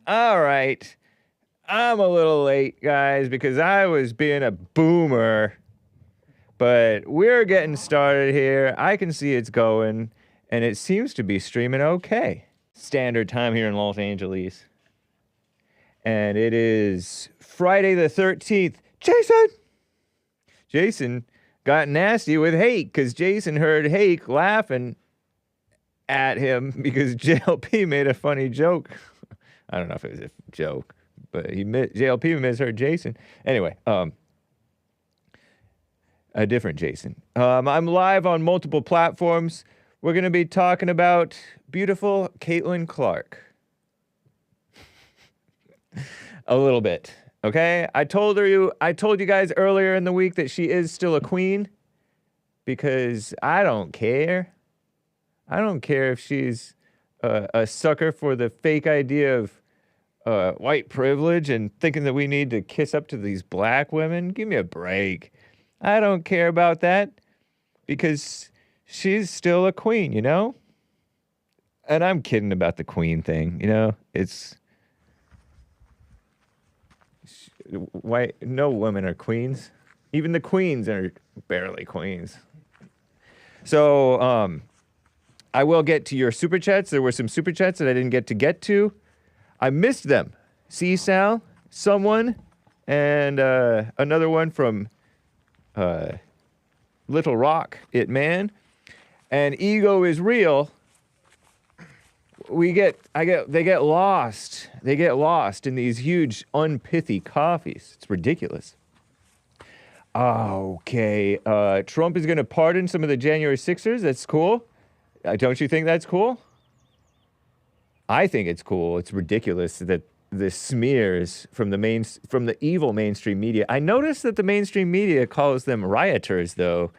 All right. I'm a little late, guys, because I was being a boomer. But we're getting started here. I can see it's going, and it seems to be streaming okay. Standard time here in Los Angeles. And it is Friday the 13th. Jason got nasty with Hake because Jason heard Hake laughing at him because JLP made a funny joke. I don't know if it was a joke, but JLP misheard Jason. Anyway, a different Jason. I'm live on multiple platforms. We're going to be talking about beautiful Caitlin Clark. A little bit, okay? I told you guys earlier in the week that she is still a queen because I don't care. I don't care if she's a sucker for the fake idea of white privilege and thinking that we need to kiss up to these black women. Give me a break. I don't care about that because she's still a queen, you know? And I'm kidding about the queen thing, you know? It's white. No women are queens. Even the queens are barely queens. So, I will get to your super chats. There were some super chats that I didn't get to. I missed them. See, Sal, someone, and another one from Little Rock, It Man, and Ego is Real. They get lost. They get lost in these huge, unpithy coffees. It's ridiculous. Okay, Trump is going to pardon some of the January 6ers. That's cool. Don't you think that's cool? I think it's cool. It's ridiculous that the smears from the evil mainstream media. I noticed that the mainstream media calls them rioters, though.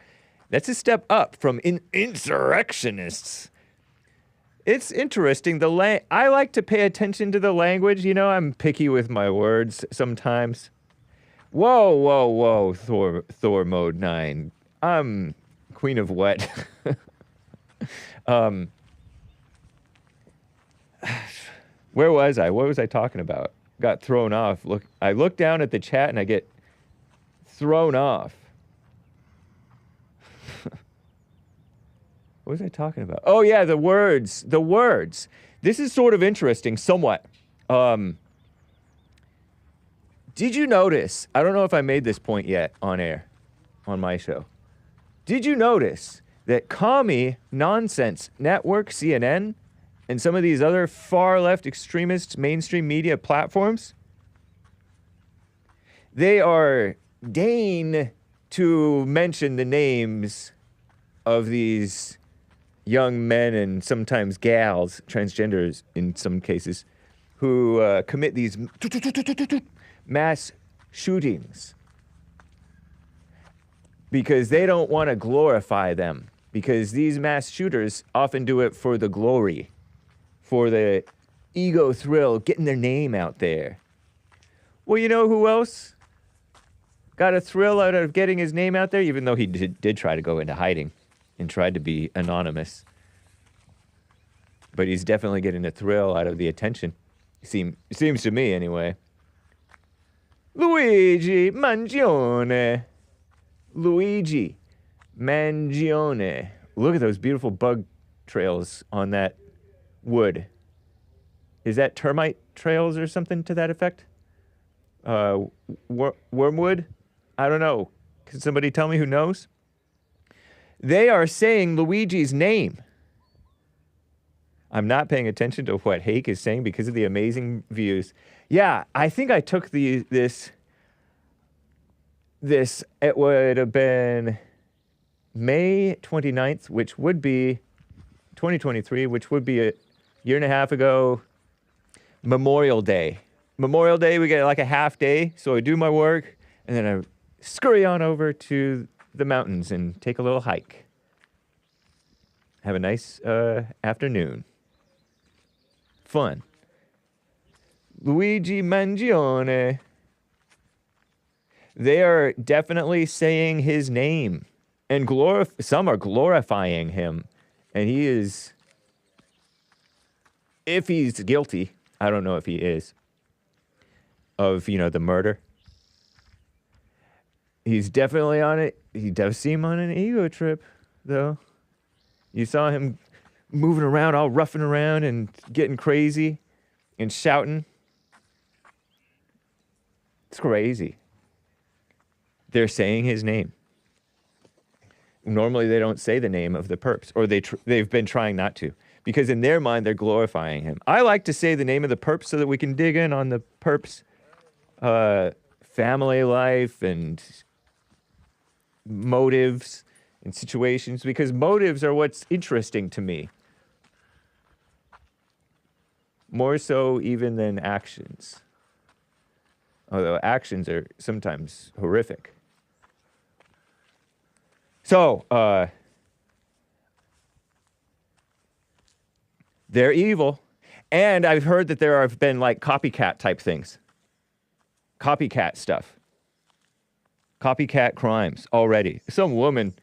That's a step up from insurrectionists. It's interesting. I like to pay attention to the language. You know, I'm picky with my words sometimes. Whoa, Thor mode 9. I'm queen of what? Where was I? What was I talking about? Got thrown off. I look down at the chat and I get thrown off. What was I talking about? Oh yeah, the words. The words. This is sort of interesting, somewhat. Did you notice? I don't know if I made this point yet on air, on my show. Did you notice that Commie Nonsense Network, CNN, and some of these other far-left extremist mainstream media platforms, they are deign to mention the names of these young men and sometimes gals, transgenders in some cases, who commit these mass shootings because they don't want to glorify them. Because these mass shooters often do it for the glory, for the ego thrill, getting their name out there. Well, you know who else got a thrill out of getting his name out there, even though he did try to go into hiding and tried to be anonymous. But he's definitely getting a thrill out of the attention. Seems to me, anyway. Luigi Mangione. Luigi Mangione. Look at those beautiful bug trails on that wood. Is that termite trails or something to that effect? Wormwood? I don't know. Can somebody tell me who knows? They are saying Luigi's name. I'm not paying attention to what Hake is saying because of the amazing views. Yeah, I think I took this, it would have been May 29th, which would be 2023, which would be a year and a half ago, Memorial Day. Memorial Day, we get like a half day, so I do my work, and then I scurry on over to the mountains and take a little hike. Have a nice afternoon. Fun. Luigi Mangione. They are definitely saying his name, and some are glorifying him, and he is, if he's guilty, I don't know if he is, of, the murder. He's definitely on it. He does seem on an ego trip, though. You saw him moving around, all roughing around and getting crazy and shouting. It's crazy. They're saying his name. Normally, they don't say the name of the perps, or they've been trying not to, because in their mind, they're glorifying him. I like to say the name of the perps so that we can dig in on the perps' family life and motives and situations, because motives are what's interesting to me. More so even than actions. Although actions are sometimes horrific. So, they're evil. And I've heard that there have been like copycat type things. Copycat stuff. Copycat crimes already. Some woman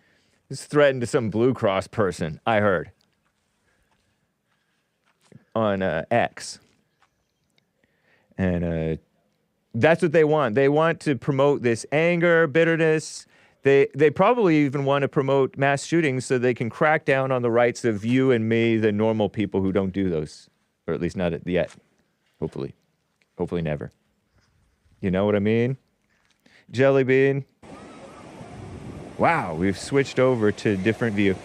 is threatened to some Blue Cross person, I heard. On X. And that's what they want. They want to promote this anger, bitterness. They probably even want to promote mass shootings so they can crack down on the rights of you and me, the normal people who don't do those. Or at least not yet. Hopefully. Hopefully never. You know what I mean? Jelly Bean. Wow, we've switched over to different view.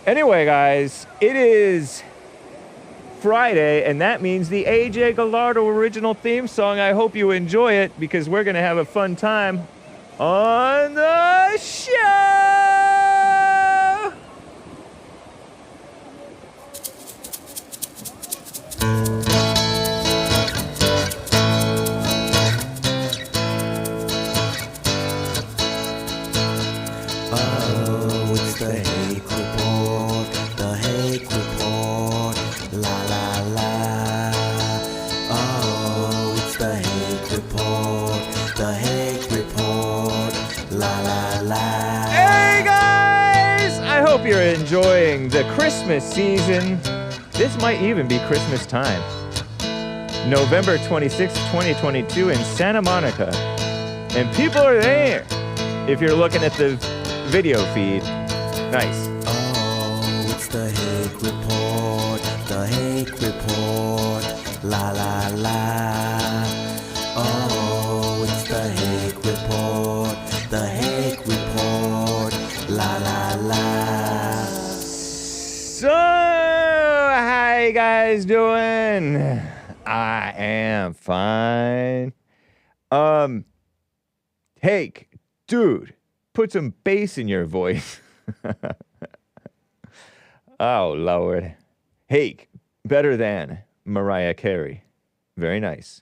Anyway, guys, it is Friday, and that means the AJ Gallardo original theme song. I hope you enjoy it, because we're going to have a fun time on the show! Oh, it's the Hake Report, the Hake Report, la la la. Oh, it's the Hake Report, the Hake Report, la la la. Hey guys! I hope you're enjoying the Christmas season. This might even be Christmas time. November 26th, 2022 in Santa Monica. And people are there. If you're looking at the video feed. Nice. Oh, it's the Hake Report, the Hake Report, la la la. Oh, it's the Hake Report, the Hake Report, la la la. So, how you guys doing? I am fine. Hake, dude, put some bass in your voice. Oh, Lord. Hake, better than Mariah Carey. Very nice.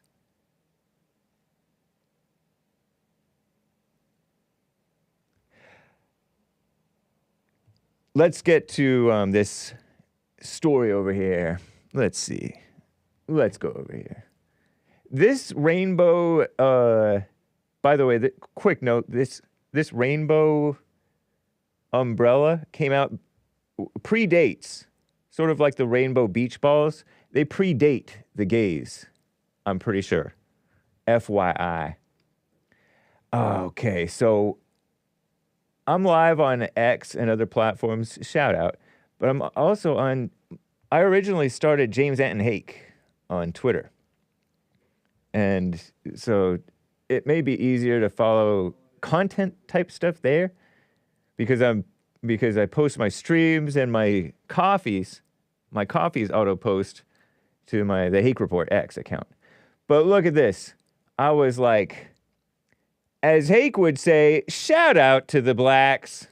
Let's get to this story over here. Let's see. Let's go over here. This rainbow, by the way, quick note, this rainbow umbrella came out, predates, sort of like the rainbow beach balls. They predate the gays, I'm pretty sure. FYI. Okay, so I'm live on X and other platforms, shout out. But I'm also I originally started James Anton Hake on Twitter. And so it may be easier to follow content type stuff there because I post my streams and my coffees auto post to the Hake Report X account. But look at this. I was like, as Hake would say, shout out to the blacks.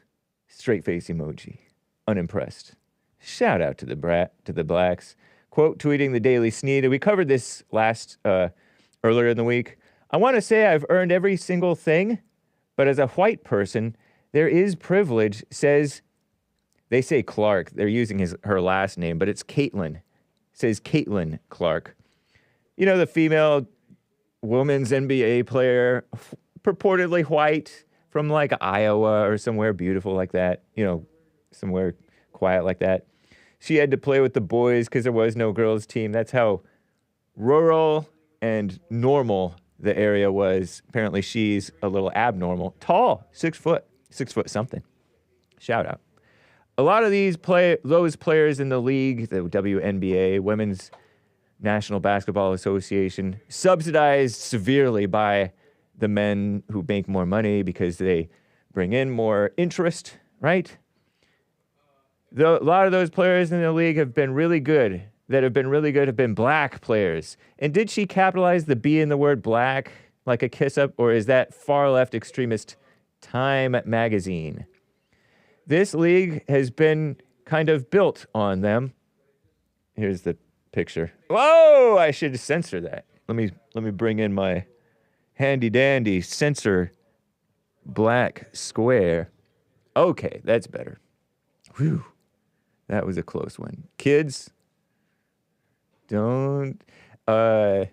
Straight face emoji. Unimpressed. Shout out to the blacks. Quote tweeting the Daily Sneed. We covered this earlier in the week. I want to say I've earned every single thing, but as a white person, there is privilege. They say Clark. They're using her last name, but it's Caitlin. It says Caitlin Clark. You know, the female women's NBA player, purportedly white, from like Iowa or somewhere beautiful like that. You know, somewhere quiet like that. She had to play with the boys because there was no girls' team. That's how rural and normal the area was. Apparently she's a little abnormal. Tall, 6 foot, 6 foot something. Shout out. A lot of those players in the league, the WNBA, Women's National Basketball Association, subsidized severely by the men who make more money because they bring in more interest, right? A lot of those players in the league have been really good. That have been really good have been black players. And did she capitalize the B in the word black like a kiss up, or is that far left extremist Time magazine? This league has been kind of built on them. Here's the picture. Whoa, I should censor that. Let me bring in my handy dandy censor black square. Okay, that's better. Whew. That was a close one. Kids, don't that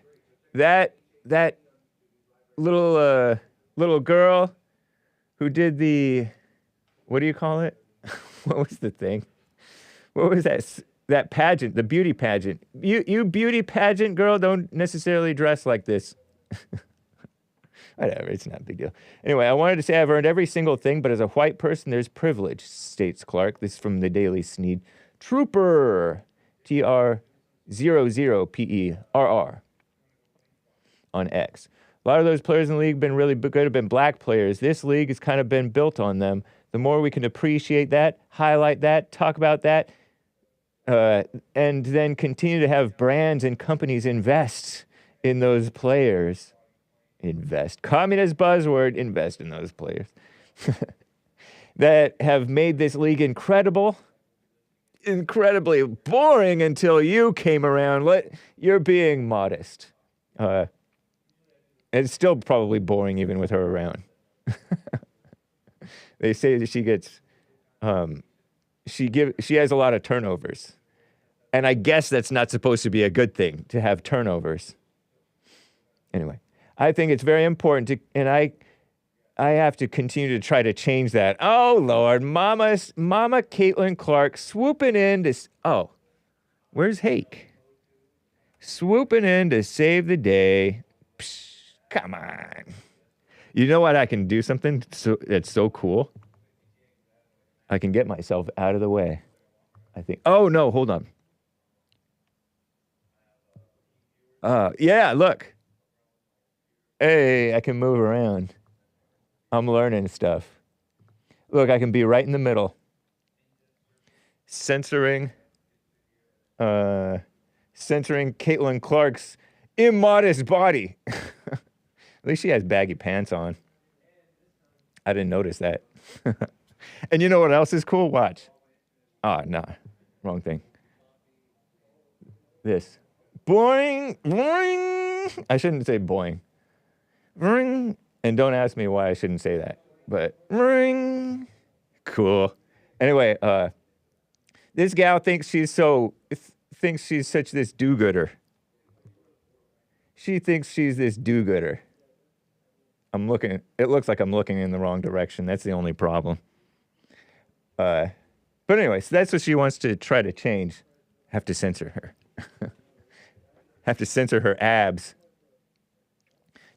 little girl who did the, what do you call it? What was the thing? What was that pageant, the beauty pageant? You beauty pageant girl don't necessarily dress like this. Whatever, it's not a big deal. Anyway, I wanted to say I've earned every single thing, but as a white person, there's privilege, states Clark. This is from the Daily Sneed. Trooper, TR00PERR on X. A lot of those players in the league have been really good, have been black players. This league has kind of been built on them. The more we can appreciate that, highlight that, talk about that, and then continue to have brands and companies invest in those players. Invest. Communist buzzword, invest in those players. That have made this league incredibly boring until you came around. You're being modest. It's still probably boring even with her around. They say that she gets, she has a lot of turnovers. And I guess that's not supposed to be a good thing, to have turnovers. Anyway, I think it's very important to, and I have to continue to try to change that. Oh, Lord, Mama Caitlin Clark swooping in to, oh, where's Hake? Swooping in to save the day. Psh, come on. You know what? I can do something that's so cool. I can get myself out of the way. I think, oh, no, hold on. Yeah, look. Hey, I can move around. I'm learning stuff. Look, I can be right in the middle. Censoring Caitlin Clark's immodest body. At least she has baggy pants on. I didn't notice that. And you know what else is cool? Watch. Oh, no. Wrong thing. This. Boing, boing. I shouldn't say boing. Ring. And don't ask me why I shouldn't say that. But ring. Cool. Anyway, this gal thinks she's such this do-gooder. She thinks she's this do-gooder. It looks like I'm looking in the wrong direction. That's the only problem. But anyway, so that's what she wants to try to change. Have to censor her. Have to censor her abs.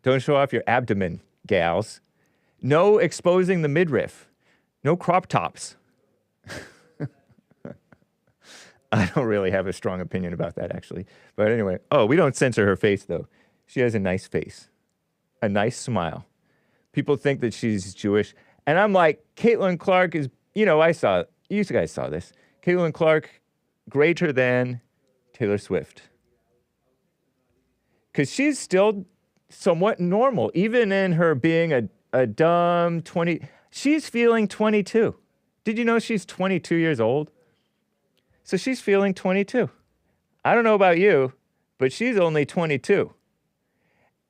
Don't show off your abdomen, gals. No exposing the midriff. No crop tops. I don't really have a strong opinion about that, actually. But anyway, we don't censor her face, though. She has a nice face. A nice smile. People think that she's Jewish. And I'm like, Caitlin Clark is, you guys saw this. Caitlin Clark, greater than Taylor Swift. Because she's still somewhat normal, even in her being a dumb 20. She's feeling 22. Did you know she's 22 years old? So she's feeling 22. I don't know about you, but she's only 22.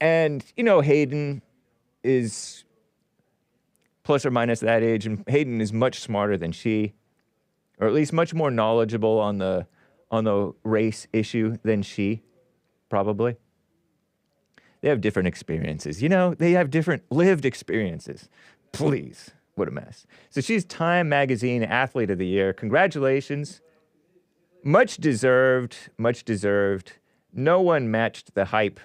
And, Hayden is plus or minus that age, and Hayden is much smarter than she, or at least much more knowledgeable on the race issue than she, probably. They have different experiences. They have different lived experiences. Please, what a mess. So she's Time Magazine Athlete of the Year. Congratulations. Much deserved, much deserved. No one matched the hype.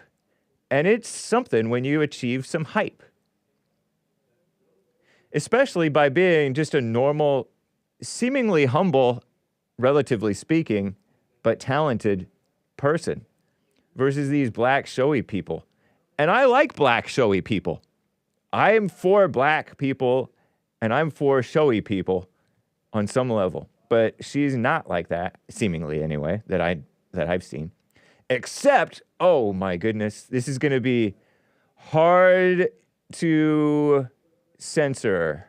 And it's something when you achieve some hype. Especially by being just a normal, seemingly humble, relatively speaking, but talented person versus these black showy people. And I like black showy people. I am for black people and I'm for showy people on some level. But she's not like that, seemingly anyway, that I've seen. Except, oh my goodness, this is going to be hard to censor.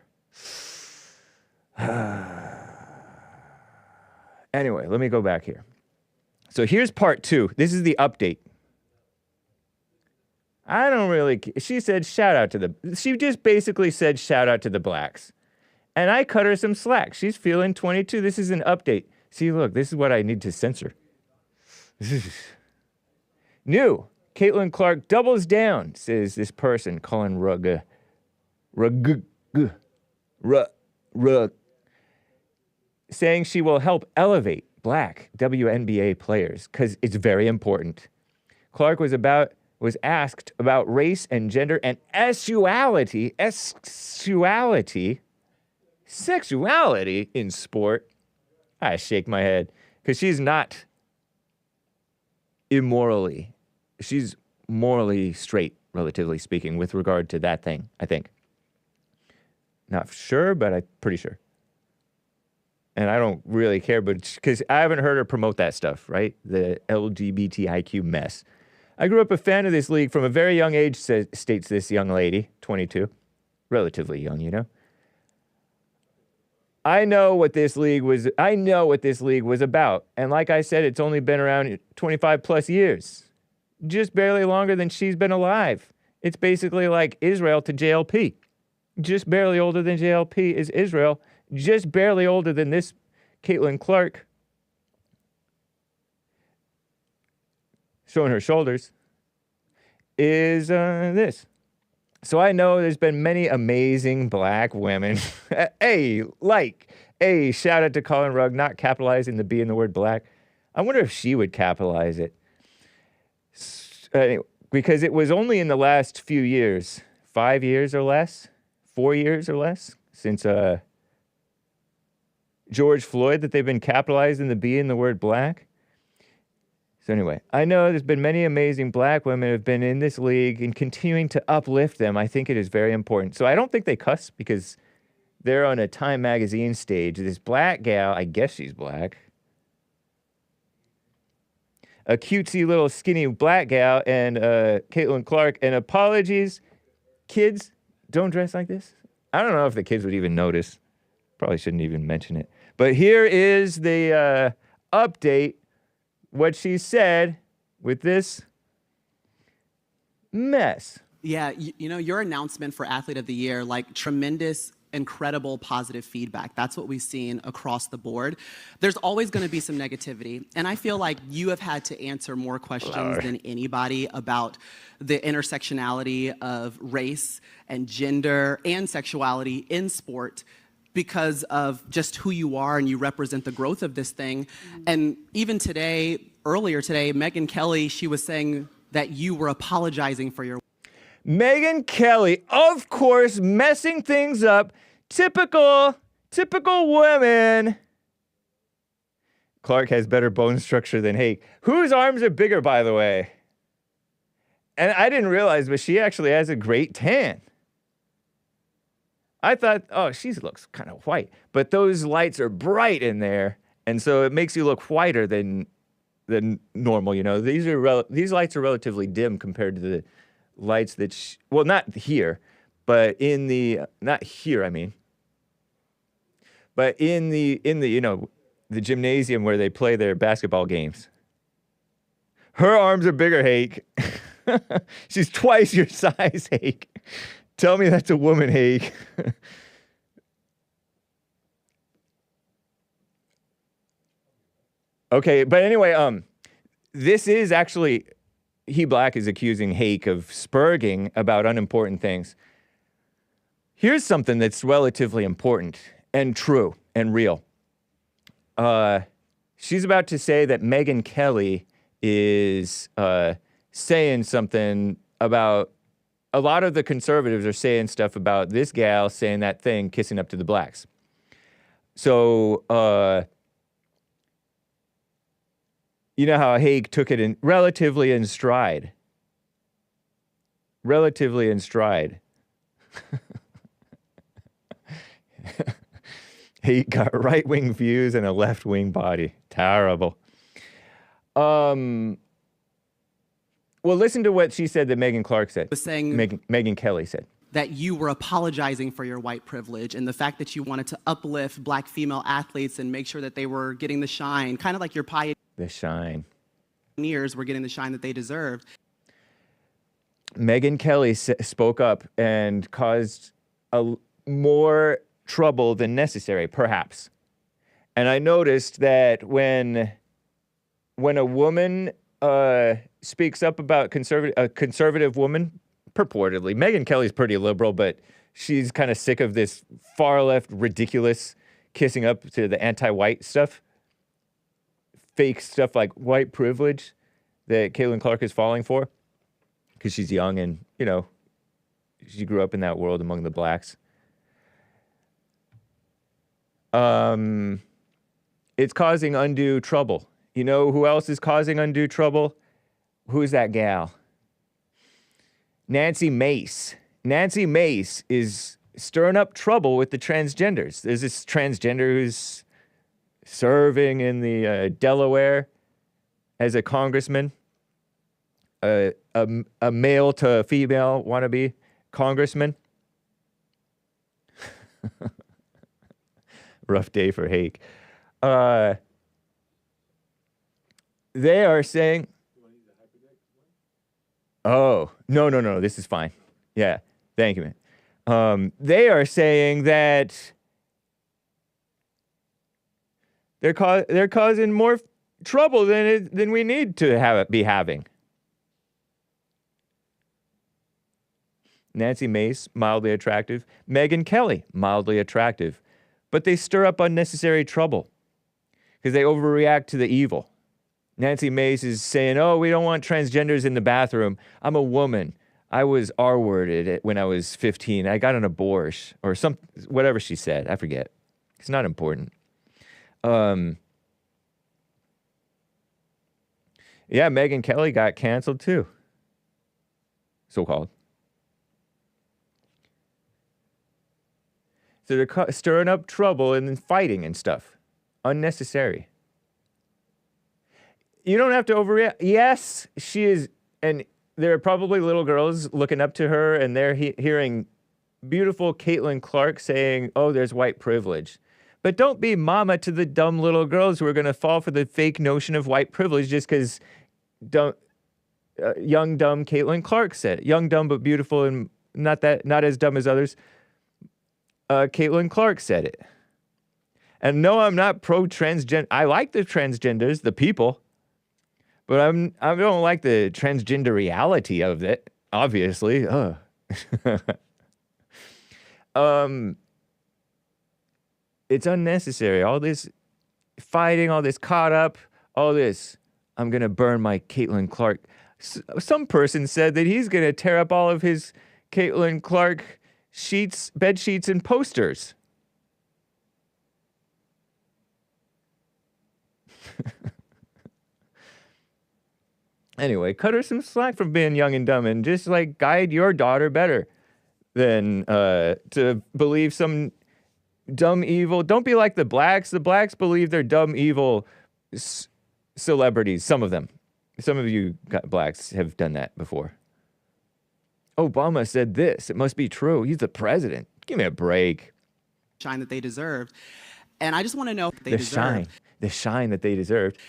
Anyway, let me go back here. So here's part 2. This is the update. I don't really, she said shout out to she just basically said shout out to the blacks. And I cut her some slack. She's feeling 22. This is an update. See, look, this is what I need to censor. New, Caitlin Clark doubles down, says this person, Colin Rugg, saying she will help elevate black WNBA players because it's very important. Clark was asked about race and gender and sexuality in sport. I shake my head because she's not immorally. She's morally straight, relatively speaking, with regard to that thing, I think. Not sure, but I'm pretty sure. And I don't really care, but because I haven't heard her promote that stuff, right? The LGBTIQ mess. I grew up a fan of this league from a very young age, states this young lady, 22. Relatively young, you know. I know what this league was about. And like I said, it's only been around 25 plus years. Just barely longer than she's been alive. It's basically like Israel to JLP. Just barely older than JLP is Israel. Just barely older than this Caitlin Clark. Showing her shoulders. Is this. So I know there's been many amazing black women. Hey, shout out to Colin Rugg, not capitalizing the B in the word black. I wonder if she would capitalize it. Because it was only in the last few years, 5 years or less, 4 years or less, since George Floyd that they've been capitalizing the B in the word black. So anyway, I know there's been many amazing black women who have been in this league and continuing to uplift them. I think it is very important. So I don't think they cuss because they're on a Time magazine stage. This black gal, I guess she's black. A cutesy little skinny black gal and Caitlin Clark. And apologies, kids, don't dress like this. I don't know if the kids would even notice. Probably shouldn't even mention it. But here is the update. What she said with this mess. Yeah, you know, your announcement for Athlete of the Year, like tremendous, incredible positive feedback. That's what we've seen across the board. There's always going to be some negativity. And I feel like you have had to answer more questions than anybody about the intersectionality of race and gender and sexuality in sport, because of just who you are and you represent the growth of this thing. And even earlier today, Megyn Kelly, she was saying that you were apologizing for your... Megyn Kelly, of course, messing things up. Typical women. Clark has better bone structure than Hake. Whose arms are bigger, by the way? And I didn't realize, but she actually has a great tan. I thought, oh, she looks kind of white. But those lights are bright in there, and so it makes you look whiter than normal, you know. These lights are relatively dim compared to the lights that, well, not here, but in the, not here, I mean. But in the, you know, the gymnasium where they play their basketball games. Her arms are bigger, Hake. She's twice your size, Hake. Tell me that's a woman, Hake. Okay, but anyway, this is actually, He Black is accusing Hake of spurging about unimportant things. Here's something that's relatively important and true and real. She's about to say that Megyn Kelly is saying something about, a lot of the conservatives are saying stuff about this gal saying that thing, kissing up to the blacks. So, you know how Haig took it in relatively in stride. Relatively in stride. He got right-wing views and a left-wing body. Terrible. Well, listen to what she said that Megan Clark said. Was saying Megyn Kelly said. that you were apologizing for your white privilege and the fact that you wanted to uplift black female athletes and make sure that they were getting the shine, kind of like your The shine. pioneers were getting the shine that they deserved. Megyn Kelly spoke up and caused more trouble than necessary, perhaps. And I noticed that when a woman speaks up about a conservative woman, purportedly, Megyn Kelly's pretty liberal, but she's kind of sick of this far left, ridiculous kissing up to the anti-white stuff, fake stuff like white privilege that Caitlin Clark is falling for because she's young and, you know, she grew up in that world among the blacks. It's causing undue trouble. You know who else is causing undue trouble? Who's that gal? Nancy Mace. Nancy Mace is stirring up trouble with the transgenders. There's this transgender who's serving in the Delaware as a congressman, a male to female wannabe congressman. Rough day for Hake. They are saying, oh, no, this is fine. Yeah, thank you, man. They are saying that they're causing more trouble than we need to be having. Nancy Mace, mildly attractive. Megyn Kelly, mildly attractive. But they stir up unnecessary trouble because they overreact to the evil. Nancy Mace is saying, oh, we don't want transgenders in the bathroom. I'm a woman. I was R-worded when I was 15. I got an abortion or whatever she said. I forget. It's not important. Yeah, Megyn Kelly got canceled too. So-called. So they're stirring up trouble and then fighting and stuff. Unnecessary. You don't have to overreact. Yes, she is, and there are probably little girls looking up to her, and they're hearing beautiful Caitlin Clark saying, oh, there's white privilege. But don't be mama to the dumb little girls who are going to fall for the fake notion of white privilege just because young, dumb Caitlin Clark said it. Young, dumb, but beautiful, and not as dumb as others. Caitlin Clark said it. And no, I'm not pro-transgender. I like the transgenders, the people. But I don't like the transgender reality of it, obviously. It's unnecessary. All this fighting, all this caught up, all this, I'm going to burn my Caitlin Clark. Some person said that he's going to tear up all of his Caitlin Clark bed sheets, and posters. Anyway, cut her some slack from being young and dumb and just like guide your daughter better than to believe some dumb evil. Don't be like the blacks. The blacks believe they're dumb evil celebrities. Some of them. Some of you blacks have done that before. Obama said this. It must be true. He's the president. Give me a break. Shine that they deserved. And I just want to know if they The deserved. shine that they deserved.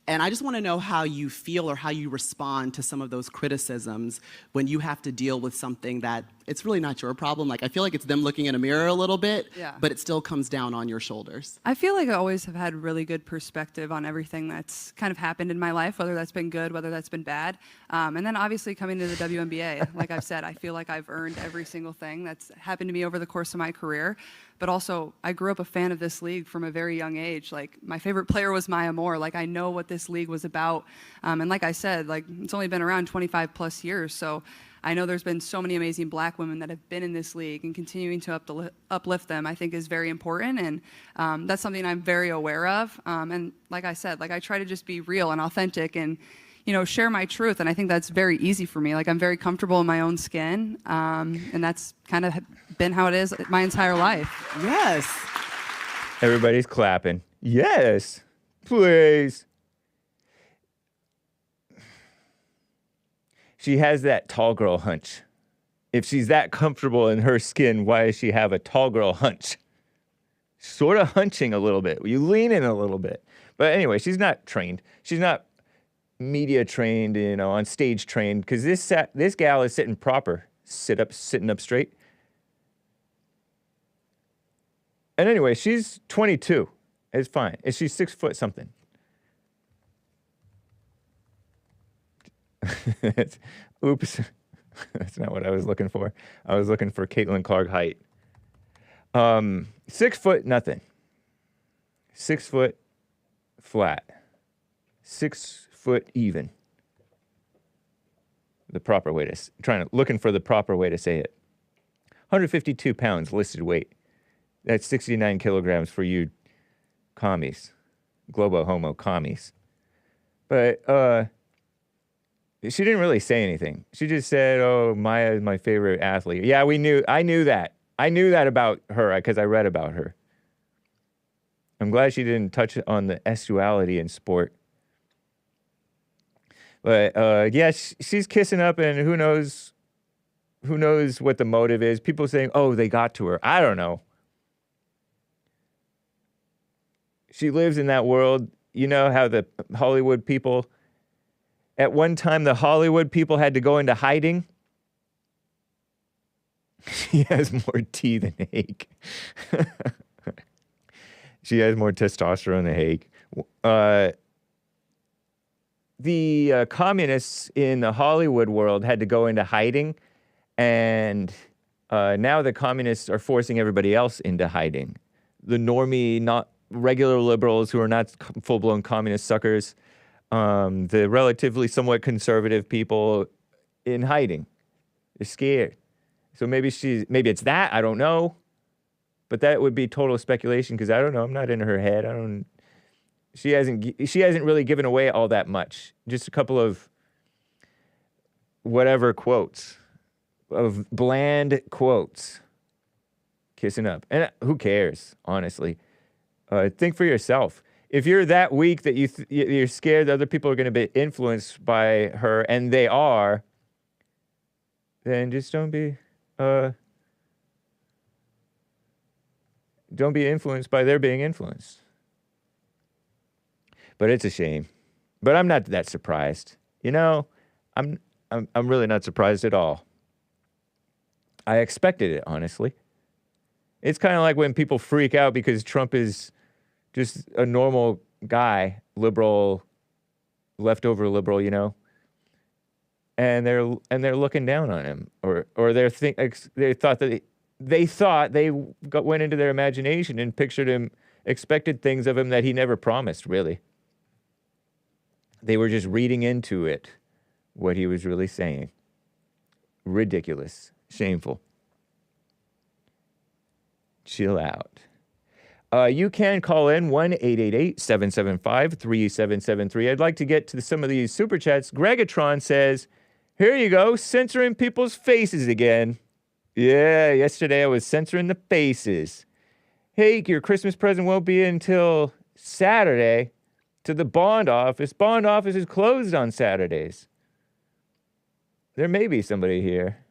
And I just want to know how you feel or how you respond to some of those criticisms when you have to deal with something that it's really not your problem. Like, I feel like it's them looking in a mirror a little bit, Yeah. but it still comes down on your shoulders. I feel like I always have had really good perspective on everything that's kind of happened in my life, whether that's been good, whether that's been bad. And then obviously coming to the WNBA, like I've said, I feel like I've earned every single thing that's happened to me over the course of my career. but also I grew up a fan of this league from a very young age. Like my favorite player was Maya Moore. Like I know what this league was about. And like I said, like it's only been around 25 plus years. So I know there's been so many amazing black women that have been in this league, and continuing to uplift them, I think, is very important. And that's something I'm very aware of. And like I said, like I try to just be real and authentic and, share my truth. And I think that's very easy for me. Like I'm very comfortable in my own skin. And that's kind of been how it is my entire life. Yes. Everybody's clapping. Yes, please. She has that tall girl hunch. If she's that comfortable in her skin, why does she have a tall girl hunch? Sort of hunching a little bit. You lean in a little bit. But anyway, she's not trained. She's not media trained, on stage trained, because this gal is sitting proper, sitting up straight. And anyway, she's 22. It's fine. And she's 6 foot something. Oops. That's not what I was looking for. I was looking for Caitlin Clark height. 6 foot nothing. 6 foot flat. 6 foot even. The proper way looking for the proper way to say it. 152 pounds listed weight. That's 69 kilograms for you commies. Globo homo commies. But, she didn't really say anything. She just said, "Oh, Maya is my favorite athlete." Yeah, I knew that. I knew that about her because I read about her. I'm glad she didn't touch on the sexuality in sport. But yeah, she's kissing up, and who knows what the motive is. People saying, "Oh, they got to her." I don't know. She lives in that world. You know how the Hollywood people. At one time, the Hollywood people had to go into hiding. She has more T than Hake. She has more testosterone than Hake. The communists in the Hollywood world had to go into hiding, and now the communists are forcing everybody else into hiding. The normie, not regular liberals who are not full-blown communist suckers. The relatively somewhat conservative people in hiding. They're scared. So maybe it's that, I don't know. But that would be total speculation because I don't know. I'm not in her head. She hasn't really given away all that much. Just a couple of whatever quotes, of bland quotes. Kissing up. And who cares, honestly? Think for yourself. If you're that weak that you're scared that other people are going to be influenced by her, and they are, then just don't be influenced by their being influenced. But it's a shame. But I'm not that surprised. I'm really not surprised at all. I expected it, honestly. It's kind of like when people freak out because Trump is just a normal guy, liberal, leftover liberal, and they're looking down on him, or they thought they went into their imagination and pictured him, expected things of him that he never promised. Really, they were just reading into it what he was really saying. Ridiculous, shameful. Chill out. You can call in 1-888-775-3773. I'd like to get to some of these super chats. Gregatron says, "Here you go, censoring people's faces again." Yeah, yesterday I was censoring the faces. "Hey, your Christmas present won't be until Saturday to the bond office. Bond office is closed on Saturdays." There may be somebody here.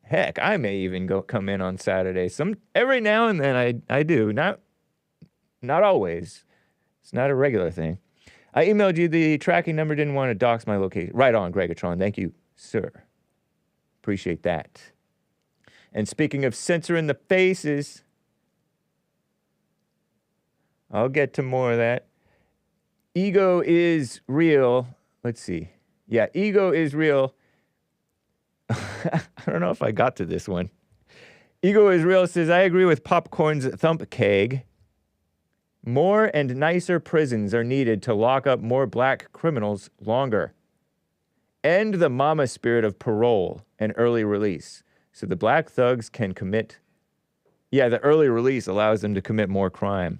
Heck, I may even come in on Saturday. Every now and then I do. Not always. It's not a regular thing. I emailed you the tracking number, didn't want to dox my location. Right on, Gregatron. Thank you, sir. Appreciate that. And speaking of censoring the faces, I'll get to more of that. Ego is real. Let's see. Yeah, ego is real. I don't know if I got to this one. Ego is Real says, I agree with Popcorn's thump keg. More and nicer prisons are needed to lock up more black criminals longer. End the mama spirit of parole and early release so the black thugs can commit. Yeah, the early release allows them to commit more crime.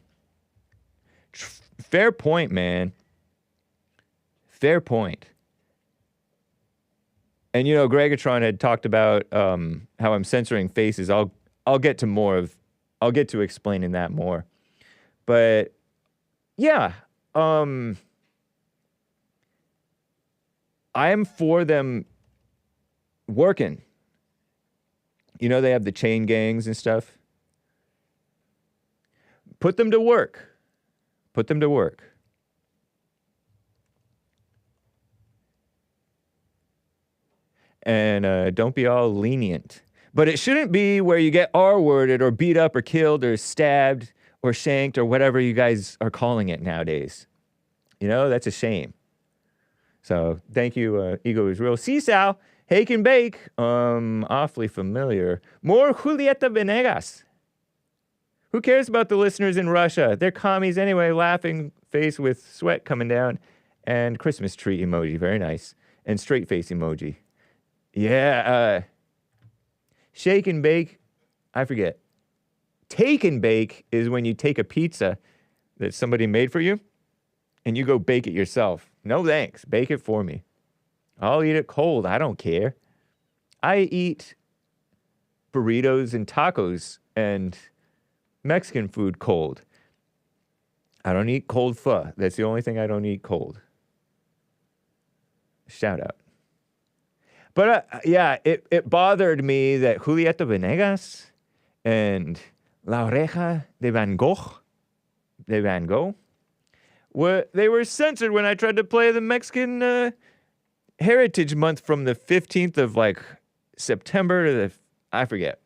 Fair point, man. Fair point. And you know, Gregatron had talked about how I'm censoring faces. I'll get to explaining that more. But yeah, I am for them working. You know, they have the chain gangs and stuff. Put them to work. Put them to work. And don't be all lenient. But it shouldn't be where you get R-worded or beat up or killed or stabbed or shanked or whatever you guys are calling it nowadays. You know, that's a shame. So thank you, Ego is Real. Sal, Hake and Bake, awfully familiar. More Julieta Venegas. Who cares about the listeners in Russia? They're commies anyway, laughing face with sweat coming down. And Christmas tree emoji, very nice. And straight face emoji. Yeah, shake and bake, I forget. Take and bake is when you take a pizza that somebody made for you and you go bake it yourself. No thanks, bake it for me. I'll eat it cold, I don't care. I eat burritos and tacos and Mexican food cold. I don't eat cold pho. That's the only thing I don't eat cold. Shout out. But yeah, it bothered me that Julieta Venegas and La Oreja de Van Gogh, they were censored when I tried to play the Mexican Heritage Month from the 15th of like September to I forget.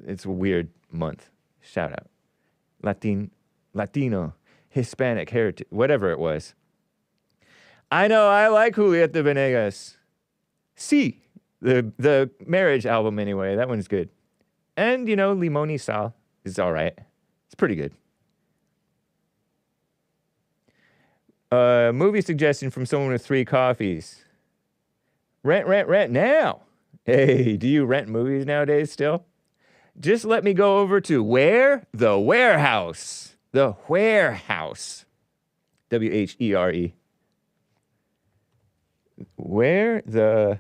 It's a weird month. Shout out. Latino, Hispanic heritage, whatever it was. I know, I like Julieta Venegas. See. The Marriage album, anyway. That one's good. And, you know, Limón y Sal is all right. It's pretty good. Movie suggestion from someone with 3 coffees. Rent now. Hey, do you rent movies nowadays still? Just let me go over to where? The Warehouse. The Warehouse. W-H-E-R-E. Where the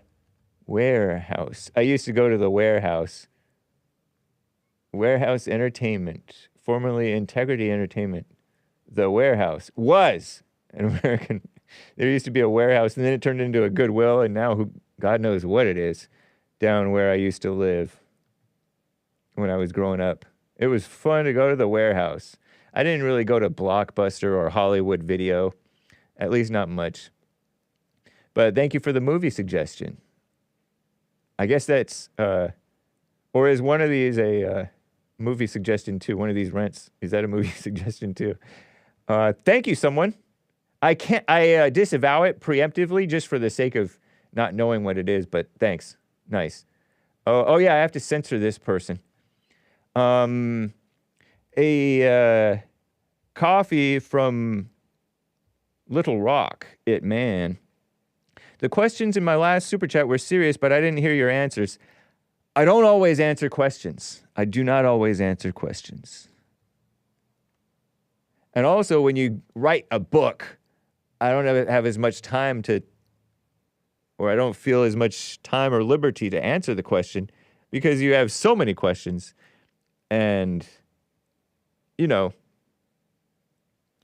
Warehouse. I used to go to the Warehouse. Warehouse Entertainment, formerly Integrity Entertainment. The Warehouse was an American. There used to be a warehouse, and then it turned into a Goodwill, and now God knows what it is down where I used to live when I was growing up. It was fun to go to the Warehouse. I didn't really go to Blockbuster or Hollywood Video, at least not much. But thank you for the movie suggestion. I guess that's, or is one of these a movie suggestion too? One of these rents, is that a movie suggestion too? Thank you, someone. I disavow it preemptively just for the sake of not knowing what it is, but thanks. Nice. Oh yeah, I have to censor this person. A coffee from Little Rock, man. The questions in my last super chat were serious, but I didn't hear your answers. I don't always answer questions. I do not always answer questions. And also, when you write a book, I don't have as much time or I don't feel as much time or liberty to answer the question because you have so many questions and, you know,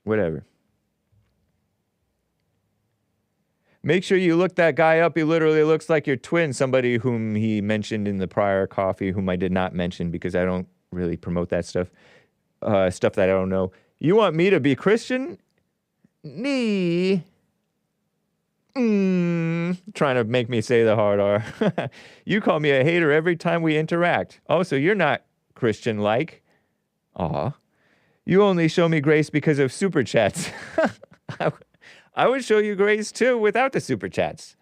whatever. Make sure you look that guy up. He literally looks like your twin, somebody whom he mentioned in the prior coffee, whom I did not mention because I don't really promote that stuff. Stuff that I don't know. You want me to be Christian? Nee. Trying to make me say the hard R. You call me a hater every time we interact. Oh, so you're not Christian-like. Aw. You only show me grace because of super chats. I would show you grace too without the super chats.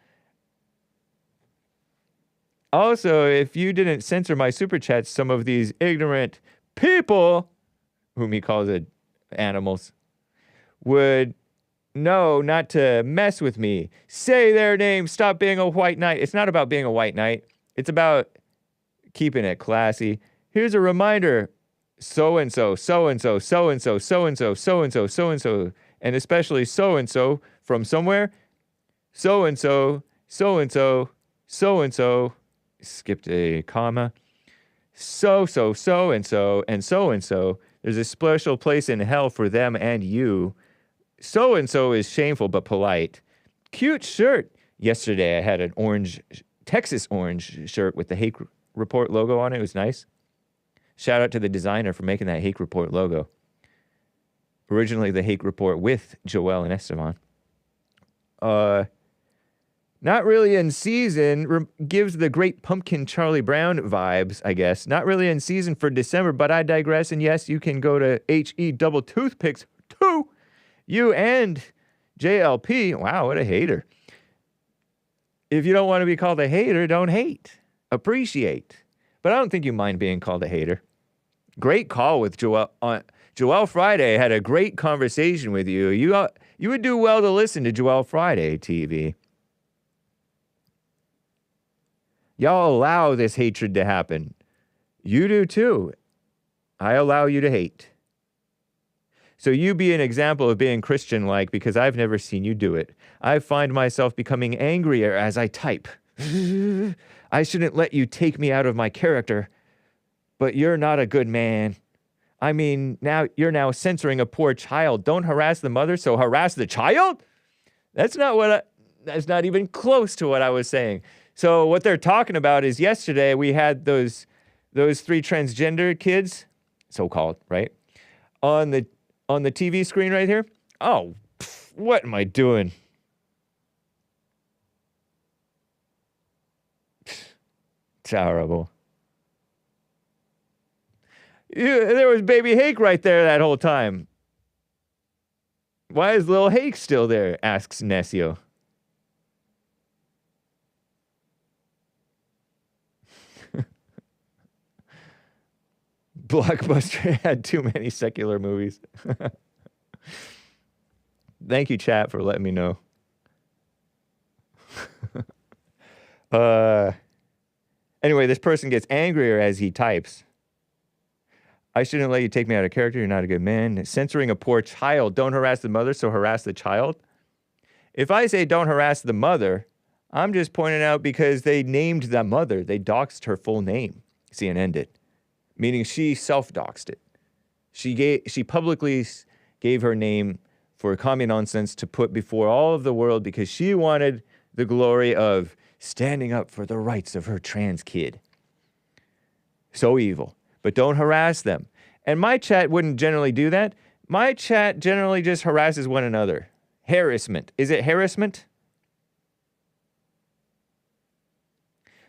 Also, if you didn't censor my super chats, some of these ignorant people, whom he calls it animals, would know not to mess with me. Say their name. Stop being a white knight. It's not about being a white knight. It's about keeping it classy. Here's a reminder. So-and-so, so-and-so, so-and-so, so-and-so, so-and-so, so-and-so, and especially so-and-so from somewhere. So-and-so, so-and-so, so-and-so, skipped a comma. So-and-so, and so-and-so. There's a special place in hell for them and you. So-and-so is shameful but polite. Cute shirt. Yesterday I had an orange, Texas orange shirt with the Hake Report logo on it. It was nice. Shout out to the designer for making that Hake Report logo. Originally the Hake Report with Joel and Esteban. Not really in season, gives the Great Pumpkin Charlie Brown vibes, I guess. Not really in season for December, but I digress. And yes, you can go to HE Double Toothpicks too. You and JLP. Wow, what a hater. If you don't want to be called a hater, don't hate. Appreciate. But I don't think you mind being called a hater. Great call with Joel. Joel Friday had a great conversation with you. You would do well to listen to Joel Friday TV. Y'all allow this hatred to happen. You do too. I allow you to hate. So you be an example of being Christian-like because I've never seen you do it. I find myself becoming angrier as I type. I shouldn't let you take me out of my character, but you're not a good man. I mean, now you're now censoring a poor child. Don't harass the mother, so harass the child? That's not even close to what I was saying. So what they're talking about is yesterday we had those three transgender kids, so-called, right? On the TV screen right here. Oh, what am I doing? Terrible. There was baby Hake right there that whole time. Why is little Hake still there? Asks Nesio. Blockbuster had too many secular movies. Thank you, chat, for letting me know. Anyway, this person gets angrier as he types. I shouldn't let you take me out of character. You're not a good man. Censoring a poor child. Don't harass the mother, so harass the child. If I say don't harass the mother, I'm just pointing out because they named the mother. They doxed her full name. CNN did. Meaning she self-doxed it. She publicly gave her name for common nonsense to put before all of the world because she wanted the glory of standing up for the rights of her trans kid. So evil. But don't harass them. And my chat wouldn't generally do that. My chat generally just harasses one another. Harassment. Is it harassment?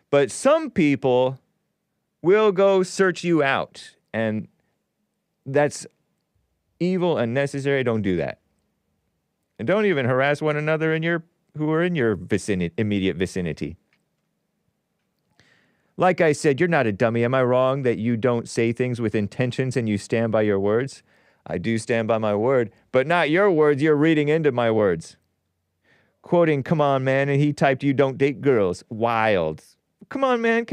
But some people will go search you out. And that's evil and unnecessary. Don't do that. And don't even harass one another who are in your immediate vicinity. Like I said, you're not a dummy. Am I wrong that you don't say things with intentions and you stand by your words? I do stand by my word, but not your words. You're reading into my words. Quoting, come on, man, and he typed, you don't date girls. Wild. Come on, man,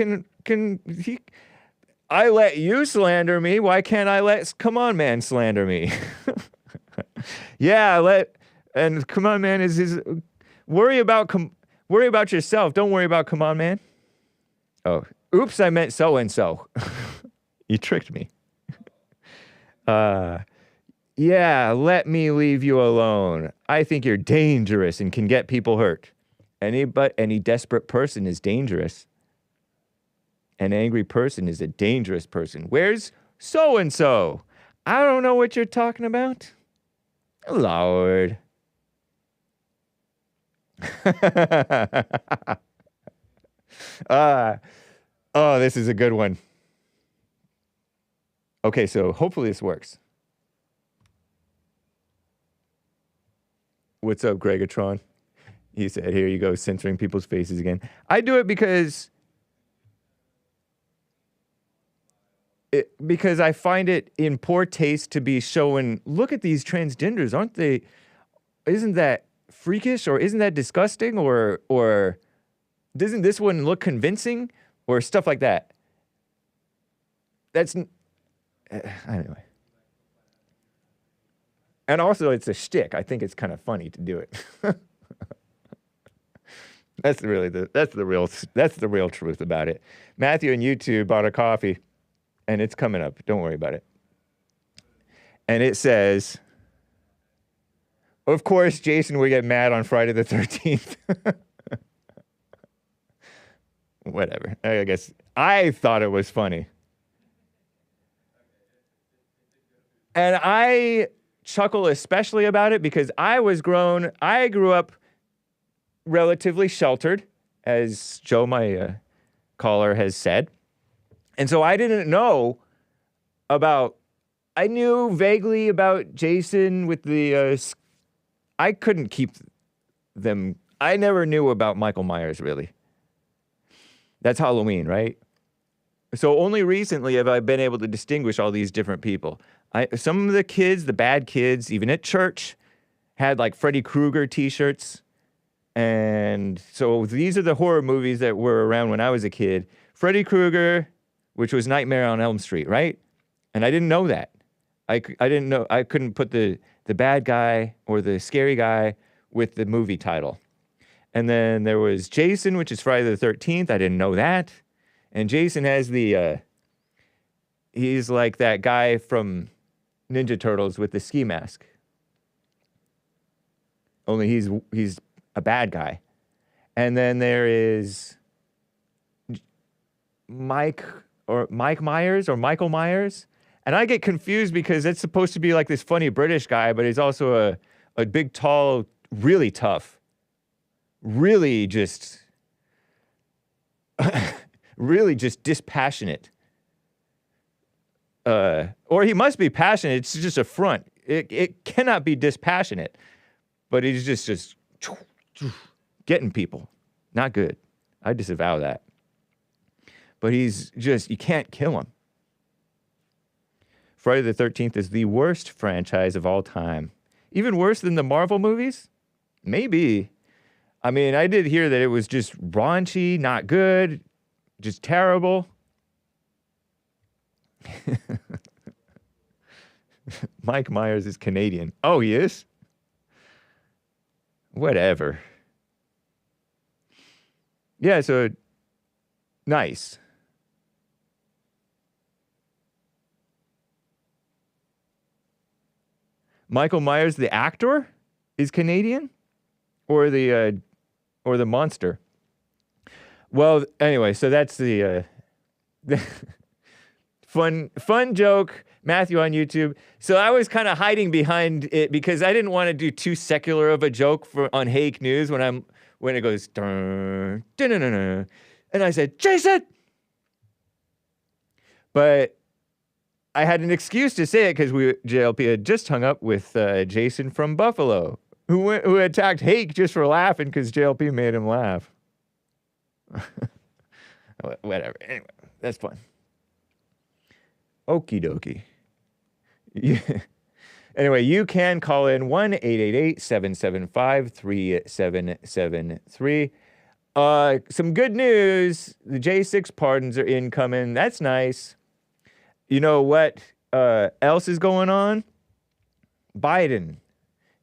I let you slander me. Why can't I let come on, man, slander me? Yeah, and come on, man is worry about yourself. Don't worry about come on, man. Oh, oops, I meant so-and-so. You tricked me. Yeah, let me leave you alone. I think you're dangerous and can get people hurt. Any desperate person is dangerous. An angry person is a dangerous person. Where's so-and-so? I don't know what you're talking about. Lord. Oh, this is a good one. Okay, so hopefully this works. What's up, Gregatron? He said, here you go, censoring people's faces again. I do it because because I find it in poor taste to be showing, look at these transgenders, aren't they? Isn't that freakish, or isn't that disgusting, or doesn't this one look convincing, or stuff like that? That's anyway. And also, it's a shtick. I think it's kind of funny to do it. That's the real truth about it. Matthew and YouTube bought a coffee, and it's coming up. Don't worry about it. And it says, of course, Jason will get mad on Friday the 13th. Whatever. I guess I thought it was funny. And I chuckle especially about it because I grew up relatively sheltered, as Joe, my caller, has said. And so I didn't know I knew vaguely about Jason with the, I couldn't keep them. I never knew about Michael Myers, really. That's Halloween, right? So only recently have I been able to distinguish all these different people. Some of the kids, the bad kids, even at church, had like Freddy Krueger t-shirts. And so these are the horror movies that were around when I was a kid. Freddy Krueger, which was Nightmare on Elm Street, right? And I didn't know that. I didn't know. I couldn't put the bad guy or the scary guy with the movie title. And then there was Jason, which is Friday the 13th. I didn't know that. And Jason has he's like that guy from Ninja Turtles with the ski mask. Only he's a bad guy. And then there is Mike Myers or Michael Myers. And I get confused because it's supposed to be like this funny British guy, but he's also a big, tall, really tough, really just dispassionate. Or he must be passionate. It's just a front. It cannot be dispassionate. But he's just getting people. Not good. I disavow that. But he's just, you can't kill him. Friday the 13th is the worst franchise of all time. Even worse than the Marvel movies? Maybe. I mean, I did hear that it was just raunchy, not good, just terrible. Mike Myers is Canadian. Oh, he is? Whatever. Yeah, so nice. Michael Myers, the actor, is Canadian, or the monster. Well, anyway, so that's the fun joke, Matthew on YouTube. So I was kind of hiding behind it because I didn't want to do too secular of a joke on Hake News when it goes dun, dun, dun, dun, dun, and I said Jason, but I had an excuse to say it because JLP had just hung up with Jason from Buffalo, who attacked Hake just for laughing because JLP made him laugh. Whatever. Anyway, that's fun. Okie dokie. Yeah. Anyway, you can call in 1-888-775-3773. Some good news. The J6 pardons are incoming. That's nice. You know what else is going on? Biden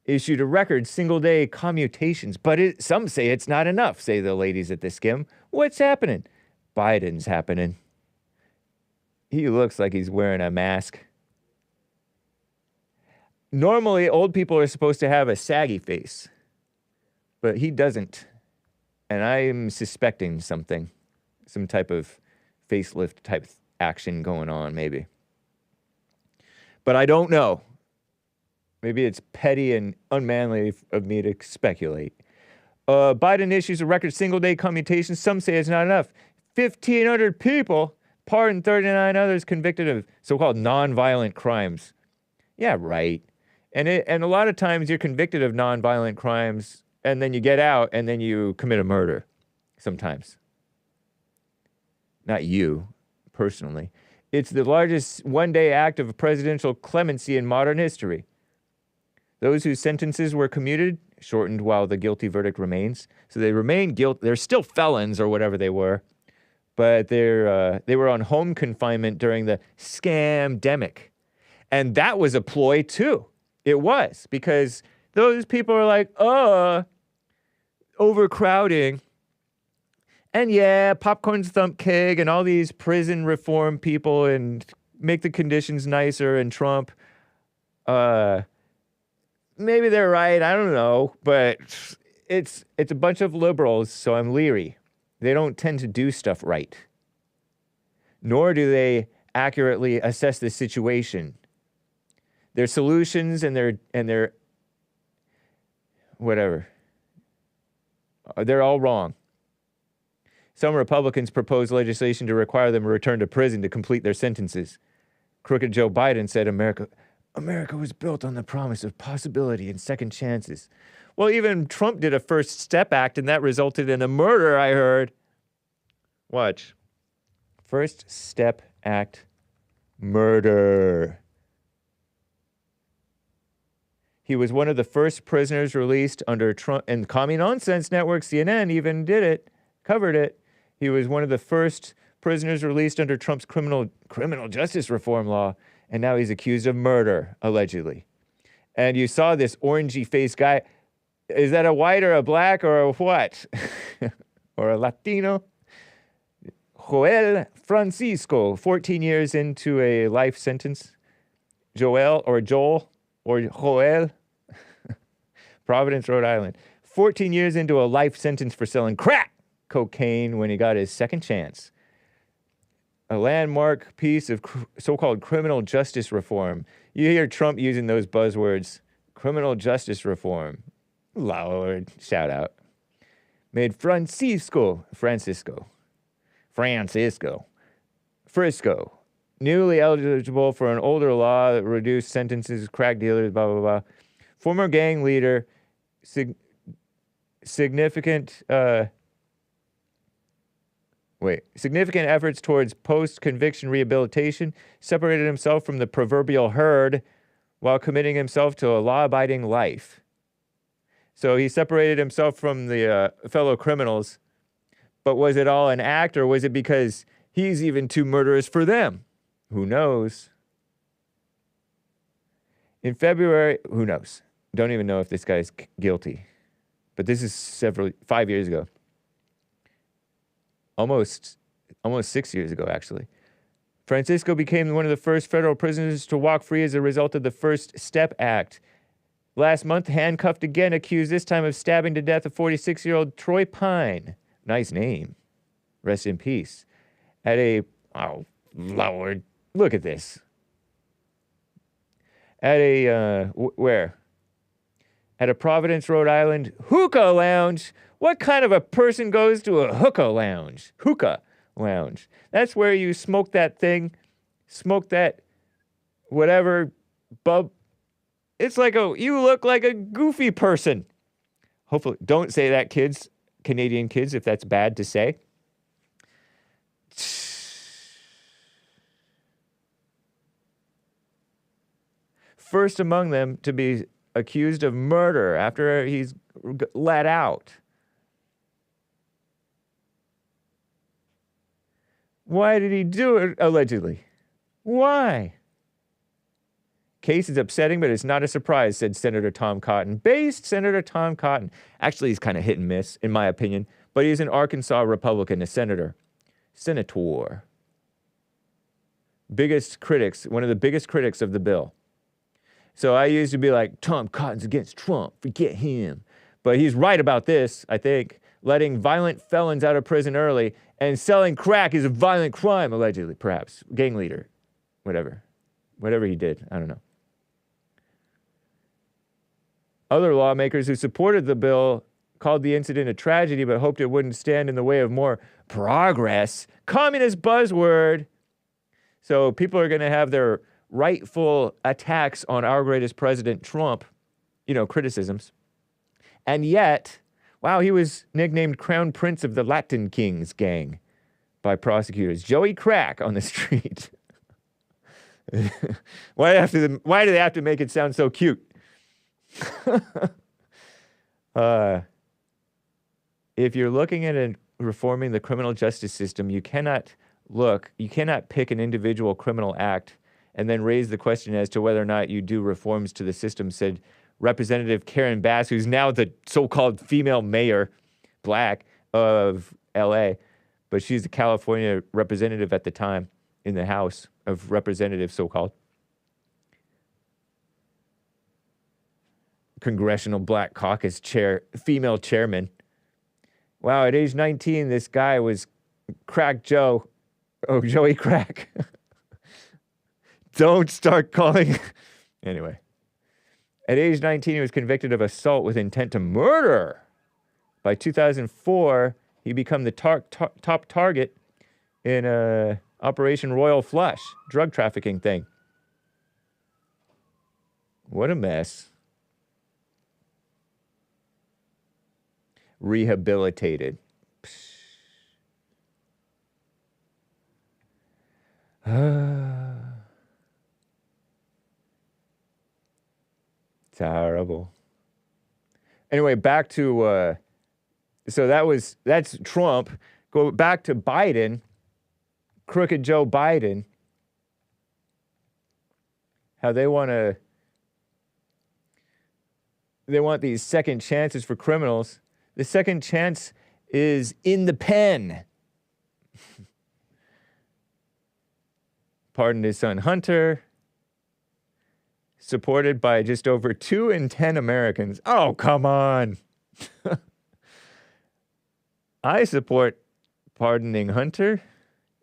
issued a record single-day commutations, but some say it's not enough, say the ladies at the Skim. What's happening? Biden's happening. He looks like he's wearing a mask. Normally, old people are supposed to have a saggy face, but he doesn't. And I'm suspecting something, some type of facelift type action going on, maybe. But I don't know. Maybe it's petty and unmanly of me to speculate. Biden issues a record single-day commutation. Some say it's not enough. 1,500 people pardoned, 39 others convicted of so-called nonviolent crimes. Yeah, right. And a lot of times you're convicted of nonviolent crimes, and then you get out, and then you commit a murder. Sometimes. Not you, personally. It's the largest one-day act of presidential clemency in modern history. Those whose sentences were commuted shortened while the guilty verdict remains. So they remain guilty. They're still felons or whatever they were, but they were on home confinement during the scamdemic. And that was a ploy too. It was, because those people are like, overcrowding. And yeah, Popcorn's Thump Keg and all these prison reform people and make the conditions nicer and Trump, maybe they're right, I don't know, but it's a bunch of liberals, so I'm leery. They don't tend to do stuff right. Nor do they accurately assess the situation. Their solutions and their whatever, they're all wrong. Some Republicans propose legislation to require them to return to prison to complete their sentences. Crooked Joe Biden said America was built on the promise of possibility and second chances. Well, even Trump did a First Step Act, and that resulted in a murder, I heard. Watch. First Step Act, murder. He was one of the first prisoners released under Trump, and Commie Nonsense Network, CNN, even did it, covered it. He was one of the first prisoners released under Trump's criminal justice reform law, and now he's accused of murder, allegedly. And you saw this orangey-faced guy. Is that a white or a black or a what? Or a Latino? Joel Francisco, 14 years into a life sentence. Joel, Providence, Rhode Island. 14 years into a life sentence for selling crack cocaine when he got his second chance. A landmark piece of so-called criminal justice reform. You hear Trump using those buzzwords. Criminal justice reform. Lord, shout out. Made Frisco, newly eligible for an older law that reduced sentences, crack dealers, blah, blah, blah. Former gang leader, significant efforts towards post-conviction rehabilitation, separated himself from the proverbial herd while committing himself to a law-abiding life. So he separated himself from the fellow criminals, but was it all an act, or was it because he's even too murderous for them? Who knows? In February, who knows? Don't even know if this guy's guilty. But this is 5 years ago. Almost 6 years ago, actually. Francisco became one of the first federal prisoners to walk free as a result of the First Step Act. Last month, handcuffed again, accused this time of stabbing to death a 46-year-old Troy Pine. Nice name. Rest in peace. Oh, Lord, look at this. Where? At a Providence, Rhode Island hookah lounge. What kind of a person goes to a hookah lounge? Hookah lounge. That's where you smoke that thing, smoke that whatever, bub. It's like you look like a goofy person. Hopefully, don't say that, kids, Canadian kids, if that's bad to say. First among them to be accused of murder after he's let out. Why did he do it, allegedly? Why? Case is upsetting, but it's not a surprise, said Senator Tom Cotton. Based Senator Tom Cotton. Actually, he's kind of hit and miss, in my opinion, but he's an Arkansas Republican, a senator. Senator. One of the biggest critics of the bill. So I used to be like, Tom Cotton's against Trump, forget him. But he's right about this, I think. Letting violent felons out of prison early and selling crack is a violent crime, allegedly, perhaps. Gang leader, whatever. Whatever he did, I don't know. Other lawmakers who supported the bill called the incident a tragedy but hoped it wouldn't stand in the way of more progress. Communist buzzword. So people are going to have their rightful attacks on our greatest president, Trump, criticisms. And yet, wow, he was nicknamed Crown Prince of the Latin Kings gang by prosecutors. Joey Crack on the street. Why do they have to make it sound so cute? If you're looking at reforming the criminal justice system, you cannot pick an individual criminal act and then raise the question as to whether or not you do reforms to the system, said Representative Karen Bass, who's now the so-called female mayor, black, of L.A., but she's a California representative at the time in the House of Representatives, so-called. Congressional Black Caucus female chairman. Wow, at age 19, this guy was Crack Joe. Oh, Joey Crack. Don't start calling. Anyway. At age 19, he was convicted of assault with intent to murder. By 2004, he became the top target in Operation Royal Flush, drug trafficking thing. What a mess. Rehabilitated. Terrible. Anyway, back to that's Trump. Go back to Biden, crooked Joe Biden. How they want these second chances for criminals. The second chance is in the pen. Pardoned his son Hunter. Supported by just over 2 in 10 Americans. Oh, come on. I support pardoning Hunter.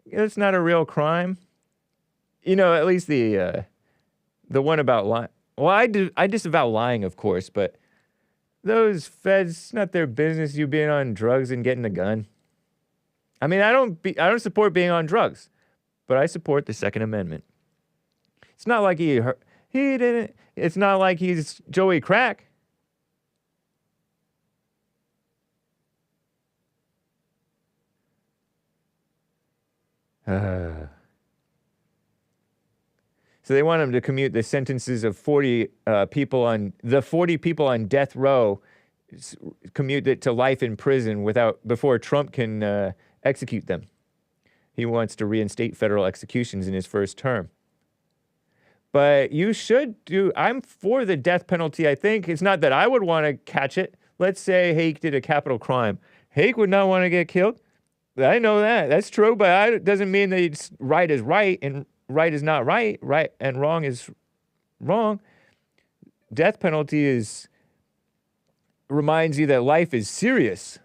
It's not a real crime. You know, at least the one about lying. Well, I disavow lying, of course, but those feds, it's not their business you being on drugs and getting a gun. I mean, I don't support being on drugs, but I support the Second Amendment. It's not like it's not like he's Joey Crack. So they want him to commute the sentences of 40 people on death row, commute it to life in prison before Trump can execute them. He wants to reinstate federal executions in his first term. But I'm for the death penalty, I think. It's not that I would want to catch it. Let's say Hake did a capital crime. Hake would not want to get killed. I know that. That's true, but it doesn't mean that right is right and right is not right. Right and wrong is wrong. Death penalty reminds you that life is serious.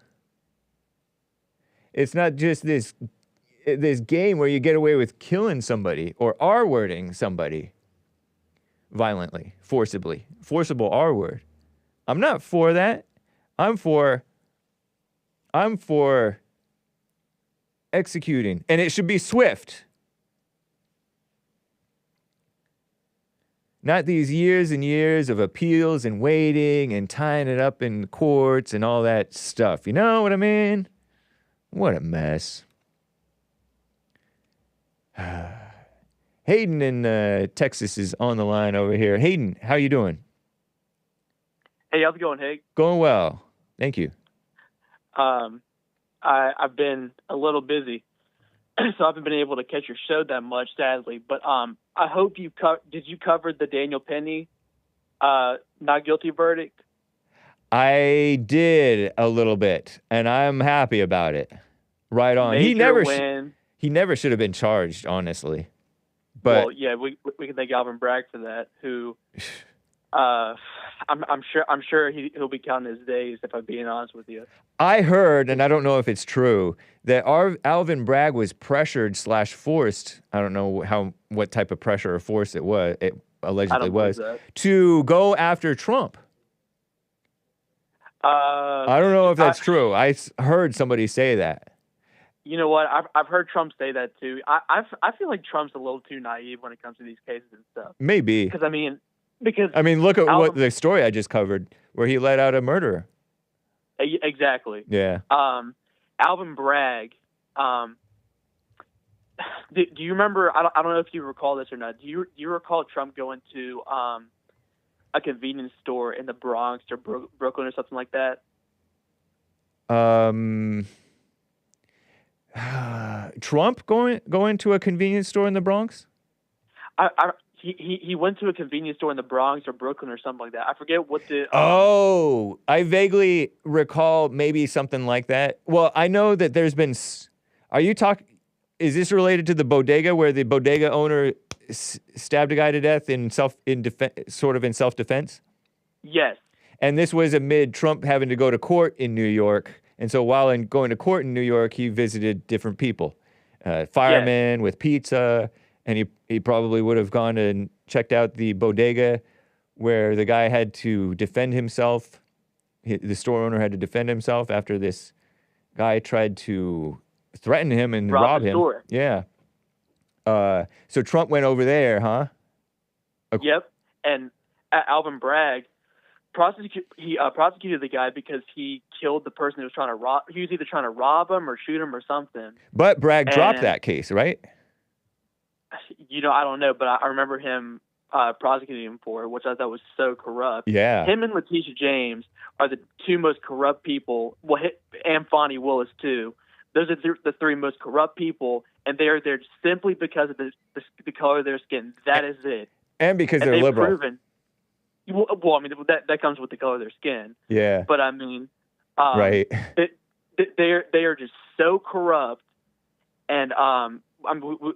It's not just this game where you get away with killing somebody or R-wording somebody violently, forcible R-word. I'm not for that. I'm for executing, and it should be swift. Not these years and years of appeals and waiting and tying it up in courts and all that stuff. You know what I mean? What a mess. Hayden in Texas is on the line over here. Hayden, how you doing? Hey, how's it going, Hake? Going well. Thank you. I've been a little busy, so I haven't been able to catch your show that much, sadly. But I hope did you cover the Daniel Penny not guilty verdict? I did a little bit, and I'm happy about it. Right on. Major win. He never should have been charged, honestly. But well, yeah, we can thank Alvin Bragg for that. Who, I'm sure he'll be counting his days. If I'm being honest with you, I heard, and I don't know if it's true, that Alvin Bragg was pressured / forced. I don't know what type of pressure or force it was. It allegedly was to go after Trump. I don't know if that's true. I heard somebody say that. You know what? I've heard Trump say that too. I feel like Trump's a little too naive when it comes to these cases and stuff. Maybe. Because look at what the story I just covered, where he let out a murderer. Exactly. Yeah. Alvin Bragg do you remember? I don't know if you recall this or not. Do you recall Trump going to a convenience store in the Bronx or Brooklyn or something like that? Trump going to a convenience store in the Bronx? He went to a convenience store in the Bronx or Brooklyn or something like that. I forget what the. Oh, I vaguely recall maybe something like that. Well, I know that there's been. Are you talking? Is this related to the bodega where the bodega owner stabbed a guy to death in self-defense? Yes. And this was amid Trump having to go to court in New York. And so while going to court in New York, he visited different people, firemen with pizza, and he probably would have gone and checked out the bodega where the guy had to defend himself. The store owner had to defend himself after this guy tried to threaten him and rob him. Store. Yeah. So Trump went over there, huh? Yep. And Alvin Bragg prosecuted the guy because he killed the person who was trying to rob. He was either trying to rob him or shoot him or something. But Bragg dropped that case, right? I don't know, but I remember him prosecuting him for it, which I thought was so corrupt. Yeah. Him and Letitia James are the two most corrupt people. Well, and Fonnie Willis too. Those are the three most corrupt people, and they are there simply because of the color of their skin. That is it. And because they're liberal. Proven, well, I mean, that comes with the color of their skin. Yeah. But I mean, right. They are just so corrupt, and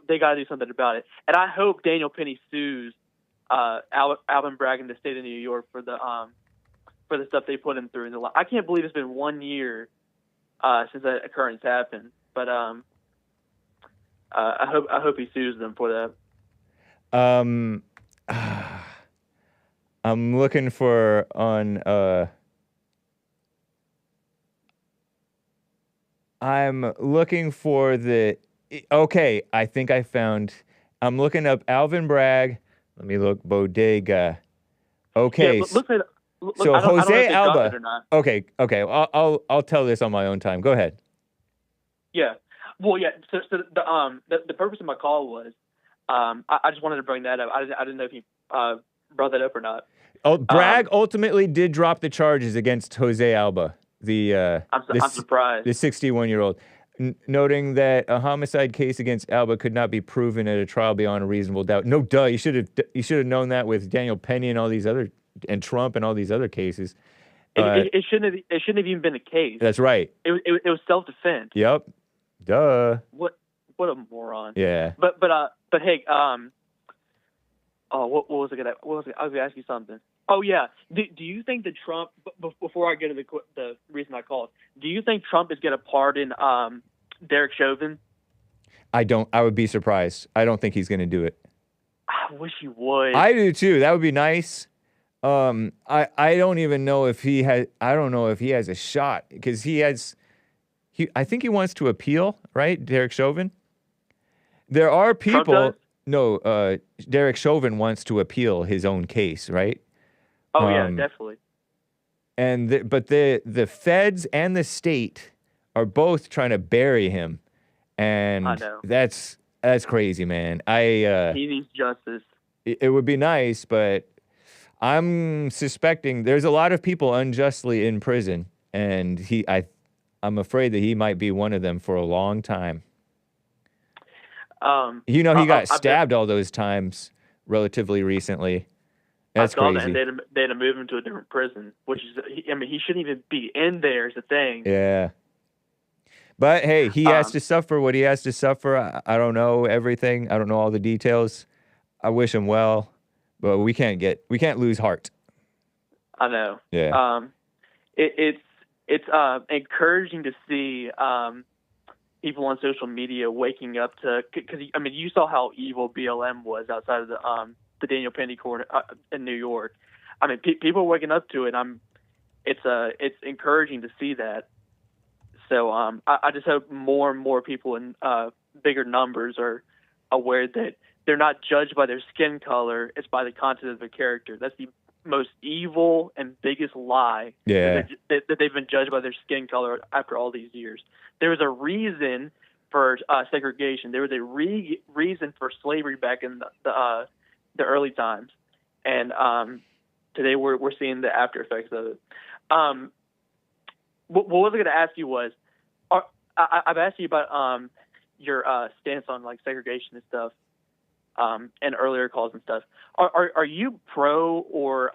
they got to do something about it. And I hope Daniel Penny sues Alvin Bragg in the state of New York for the stuff they put him through. I can't believe it's been 1 year since that occurrence happened. But I hope he sues them for that. I'm looking for on. I'm looking for the. Okay, I think I found. I'm looking up Alvin Bragg. Let me look bodega. Okay. Yeah, look, so I don't know Jose if they dropped Alba. it or not. Okay. I'll tell this on my own time. Go ahead. Yeah. Well, yeah. So the purpose of my call was, I just wanted to bring that up. I didn't know if you brought that up or not. Oh, Bragg ultimately did drop the charges against Jose Alba, I'm surprised. the 61-year-old, noting that a homicide case against Alba could not be proven at a trial beyond a reasonable doubt. No, duh. You should have known that with Daniel Penny and all these other, and Trump and all these other cases. It shouldn't have even been a case. That's right. It was self-defense. Yep. Duh. What a moron. Yeah. But hey, what was I gonna ask you something? Oh yeah. Do you think that Trump? Before I get to the reason I called, do you think Trump is gonna pardon Derek Chauvin? I don't. I would be surprised. I don't think he's going to do it. I wish he would. I do too. That would be nice. I don't even know if he has. I don't know if he has a shot because he has. I think he wants to appeal, right, Derek Chauvin? There are people. Trump does? No, Derek Chauvin wants to appeal his own case, right? Oh yeah, definitely. And but the feds and the state are both trying to bury him, and I know. that's crazy, man. He needs justice. It would be nice, but I'm suspecting there's a lot of people unjustly in prison, and I'm afraid that he might be one of them for a long time. He got stabbed all those times relatively recently. That's I saw crazy. that, and they had to move him to a different prison, which is, he shouldn't even be in there is the thing. Yeah. But hey, he has to suffer what he has to suffer. I don't know everything. I don't know all the details. I wish him well, but we can't lose heart. I know. Yeah. It's encouraging to see people on social media waking up to, because you saw how evil BLM was outside of the Daniel Penny court in New York. People are waking up to it. It's encouraging to see that. So I just hope more and more people in bigger numbers are aware that they're not judged by their skin color; it's by the content of their character. That's the most evil and biggest lie. Yeah. That they've been judged by their skin color after all these years. There's a reason for segregation. There was a reason for slavery back in the early times, and today we're seeing the after effects of it. What I was going to ask you was, I've asked you about your stance on like segregation and stuff, and earlier calls and stuff. Are you pro or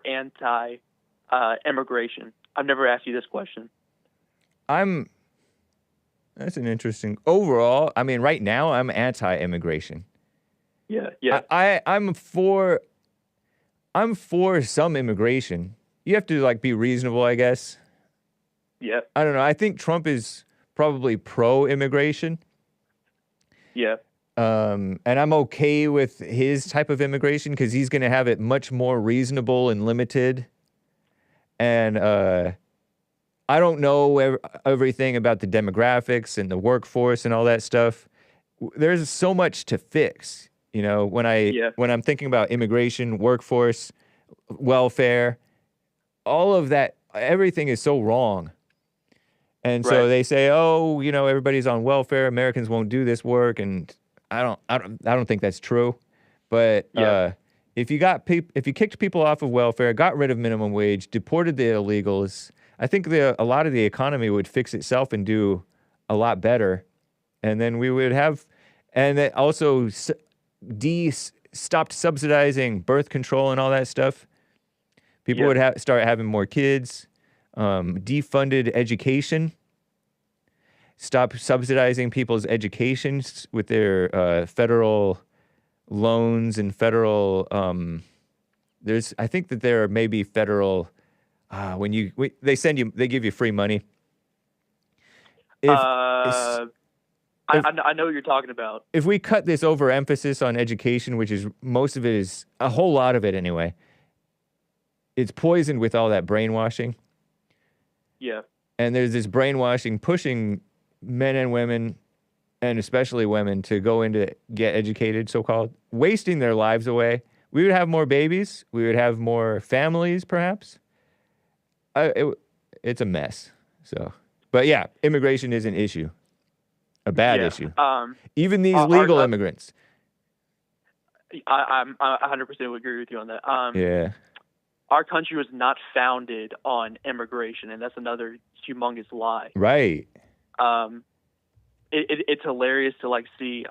anti immigration? I've never asked you this question. That's an interesting. Overall, I mean, right now I'm anti-immigration. Yeah. I'm for some immigration. You have to like be reasonable, I guess. Yeah. I don't know. I think Trump is probably pro-immigration. Yeah. And I'm okay with his type of immigration because he's going to have it much more reasonable and limited. And I don't know everything about the demographics and the workforce and all that stuff. There's so much to fix. You know, when I'm thinking about immigration, workforce, welfare, all of that, everything is so wrong. And so they say, oh, you know, everybody's on welfare. Americans won't do this work, and I don't think that's true. But if you kicked people off of welfare, got rid of minimum wage, deported the illegals, I think a lot of the economy would fix itself and do a lot better. And then we would have, and it also stopped subsidizing birth control and all that stuff. People would start having more kids. Defunded education. Stop subsidizing people's educations with their federal loans and federal. I think that there are maybe federal. They give you free money. I know what you're talking about. If we cut this overemphasis on education, which is most of it is a whole lot of it anyway, it's poisoned with all that brainwashing. Yeah. And there's this brainwashing pushing men and women, and especially women, to go into get educated, so-called, wasting their lives away. We would have more babies. We would have more families, perhaps. It's a mess. So, but yeah, immigration is an issue, a bad issue. Even these legal immigrants. I 100% would agree with you on that. Yeah. Our country was not founded on immigration, and that's another humongous lie. Right. It's hilarious to like see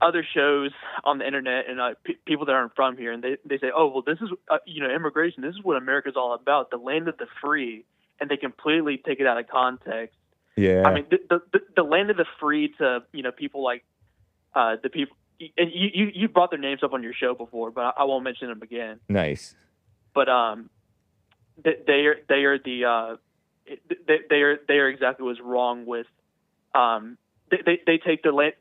other shows on the internet and people that aren't from here, and they say, "Oh, well, this is immigration. This is what America's all about, the land of the free," and they completely take it out of context. Yeah. I mean, the land of the free to people like the people. And you brought their names up on your show before, but I won't mention them again. Nice. But they are exactly what's wrong with they take the land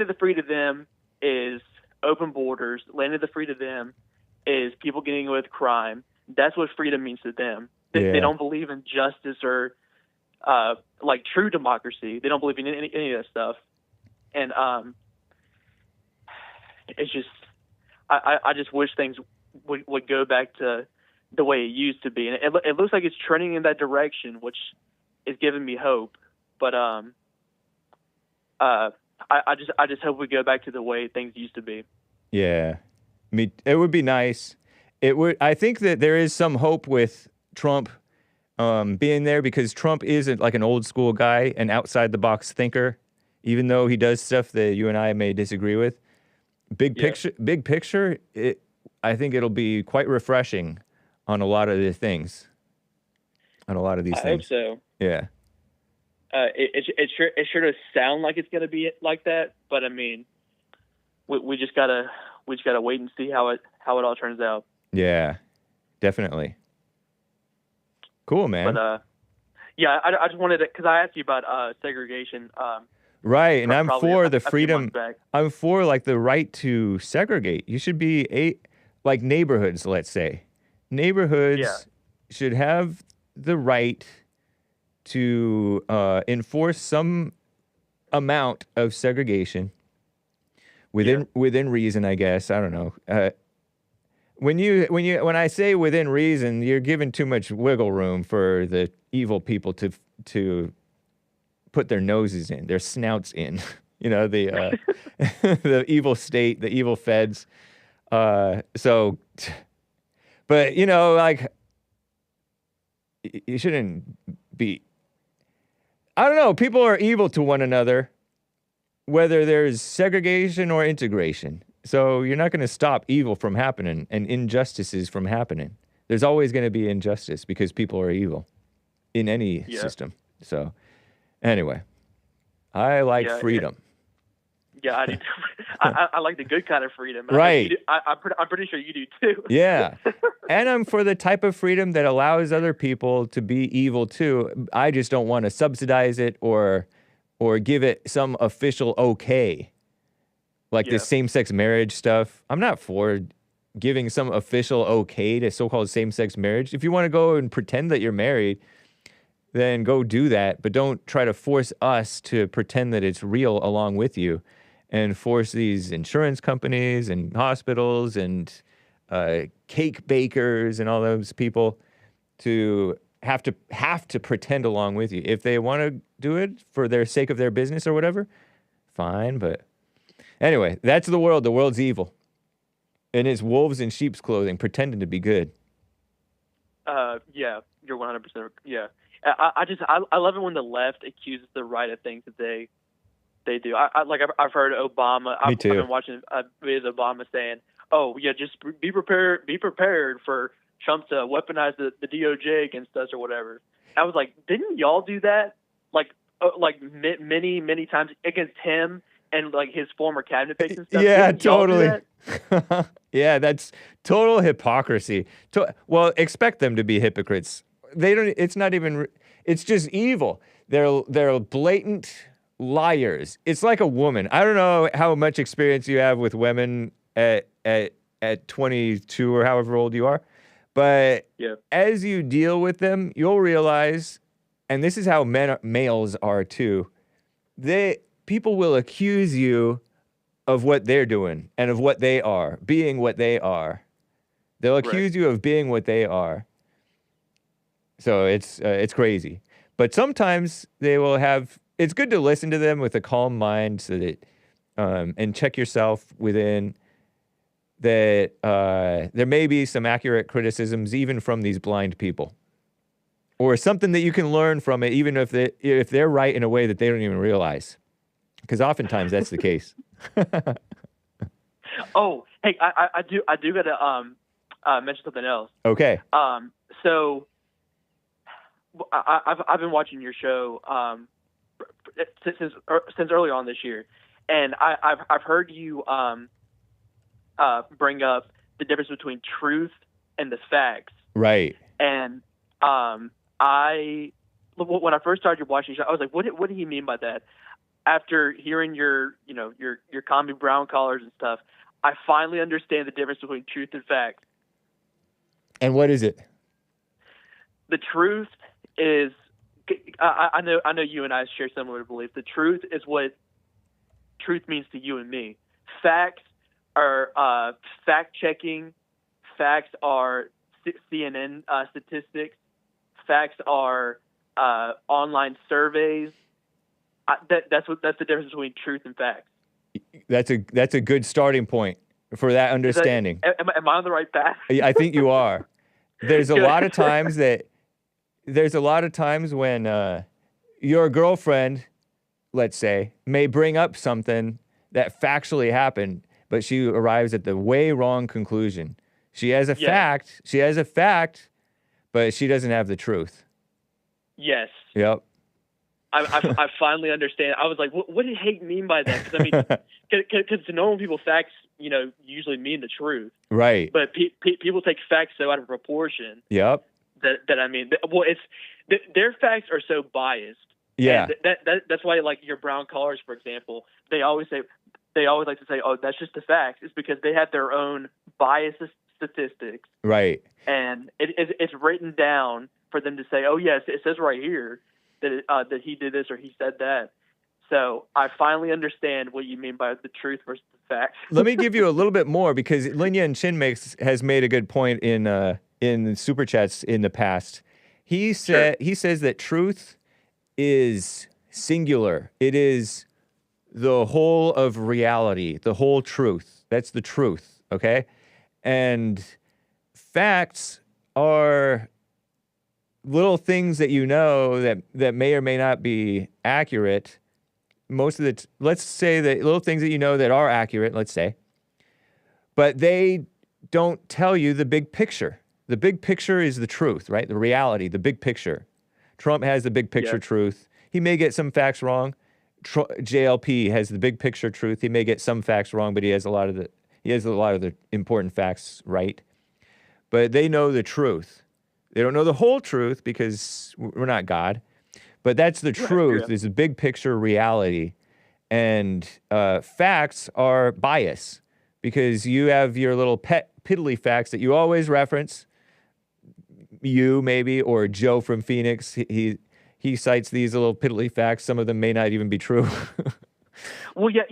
of the free to them is open borders. Land of the free to them is people getting away with crime. That's what freedom means to them. They don't believe in justice or like true democracy. They don't believe in any of that stuff. And it's just I just wish things would go back to the way it used to be, and it looks like it's trending in that direction, which is giving me hope. But I just hope we go back to the way things used to be. Yeah, it would be nice. It would. I think that there is some hope with Trump being there, because Trump isn't like an old school guy, an outside the box thinker, even though he does stuff that you and I may disagree with. Big picture, I think it'll be quite refreshing on a lot of the things. On a lot of these things. I hope so. Yeah. It sure does sound like it's going to be like that, but I mean, we just gotta wait and see how it all turns out. Yeah, definitely. Cool, man. But yeah, I just wanted to, because I asked you about segregation. Right, and I'm for the freedom. I'm for like the right to segregate. You should be like neighborhoods, let's say. Neighborhoods should have the right to enforce some amount of segregation within reason, I guess. I don't know. When I say within reason, you're giving too much wiggle room for the evil people to put their noses in, their snouts in. You know, the the evil state, the evil feds. So, but you know, like you shouldn't be. I don't know. People are evil to one another, whether there's segregation or integration. So you're not going to stop evil from happening and injustices from happening. There's always going to be injustice because people are evil in any system. So anyway, I like freedom. Yeah, I do. I like the good kind of freedom. Right. I'm pretty sure you do too. Yeah. And I'm for the type of freedom that allows other people to be evil too. I just don't want to subsidize it or give it some official okay. Like this same-sex marriage stuff. I'm not for giving some official okay to so-called same-sex marriage. If you want to go and pretend that you're married, then go do that. But don't try to force us to pretend that it's real along with you and force these insurance companies and hospitals and cake bakers and all those people to have to pretend along with you. If they want to do it for their sake of their business or whatever, fine. But anyway, that's the world. The world's evil. And it's wolves in sheep's clothing pretending to be good. Yeah, you're 100%. Yeah. I love it when the left accuses the right of things that they do. I've heard Obama. Me too. I've been watching videos of Obama saying, "Oh yeah, just be prepared for Trump to weaponize the DOJ against us or whatever." I was like, didn't y'all do that? Like many times against him and like his former cabinet picks and stuff. Yeah, Didn't y'all do totally. that? Yeah, that's total hypocrisy. Well, expect them to be hypocrites. They don't. It's not even. It's just evil. They're blatant liars. It's like a woman. I don't know how much experience you have with women at 22 or however old you are, but as you deal with them, you'll realize, and this is how males are too. People will accuse you of what they're doing and of what they are, being what they are. They'll accuse you of being what they are. So it's crazy. But sometimes they will have. It's good to listen to them with a calm mind, so that and check yourself within that. There may be some accurate criticisms even from these blind people, or something that you can learn from it, even if they're right in a way that they don't even realize. Because oftentimes that's the case. Oh, hey, I do gotta mention something else. Okay. So I've been watching your show since early on this year, and I've heard you bring up the difference between truth and the facts. Right. And when I first started watching the show, I was like, what do you mean by that? After hearing your Combi Brown collars and stuff, I finally understand the difference between truth and fact. And what is it? The truth is, I know you and I share similar beliefs. The truth is what truth means to you and me. Facts are fact checking. Facts are CNN statistics. Facts are online surveys. That's the difference between truth and facts. That's a good starting point for that understanding. Am I on the right path? I think you are. There's a lot of times when your girlfriend, let's say, may bring up something that factually happened, but she arrives at the way wrong conclusion. She has a fact, but she doesn't have the truth. Yes. Yep. I finally understand. I was like, what did Hake mean by that? Because I mean, because to normal people, facts, usually mean the truth. Right. But people take facts so out of proportion. Yep. That I mean, their facts are so biased. Yeah. And that's why, like your Brown collars, for example, they always like to say, "Oh, that's just the facts." It's because they have their own biased statistics. Right. And it's written down for them to say, "Oh, yes, it says right here that he did this or he said that." So I finally understand what you mean by the truth versus the facts. Let me give you a little bit more, because Linya and Chin has made a good point in Super Chats in the past. He says that truth is singular. It is the whole of reality, the whole truth. That's the truth, okay? And facts are little things that you know that may or may not be accurate. Most of the, let's say that little things that you know that are accurate, let's say, but they don't tell you the big picture. The big picture is the truth, right? The reality, the big picture. Trump has the big picture truth. He may get some facts wrong. JLP has the big picture truth. He may get some facts wrong, but he has a lot of the important facts right. But they know the truth. They don't know the whole truth because we're not God. But that's the truth, is the big picture reality. And facts are bias because you have your little pet piddly facts that you always reference. You maybe, or Joe from Phoenix, he cites these little piddly facts. Some of them may not even be true. Well, yeah.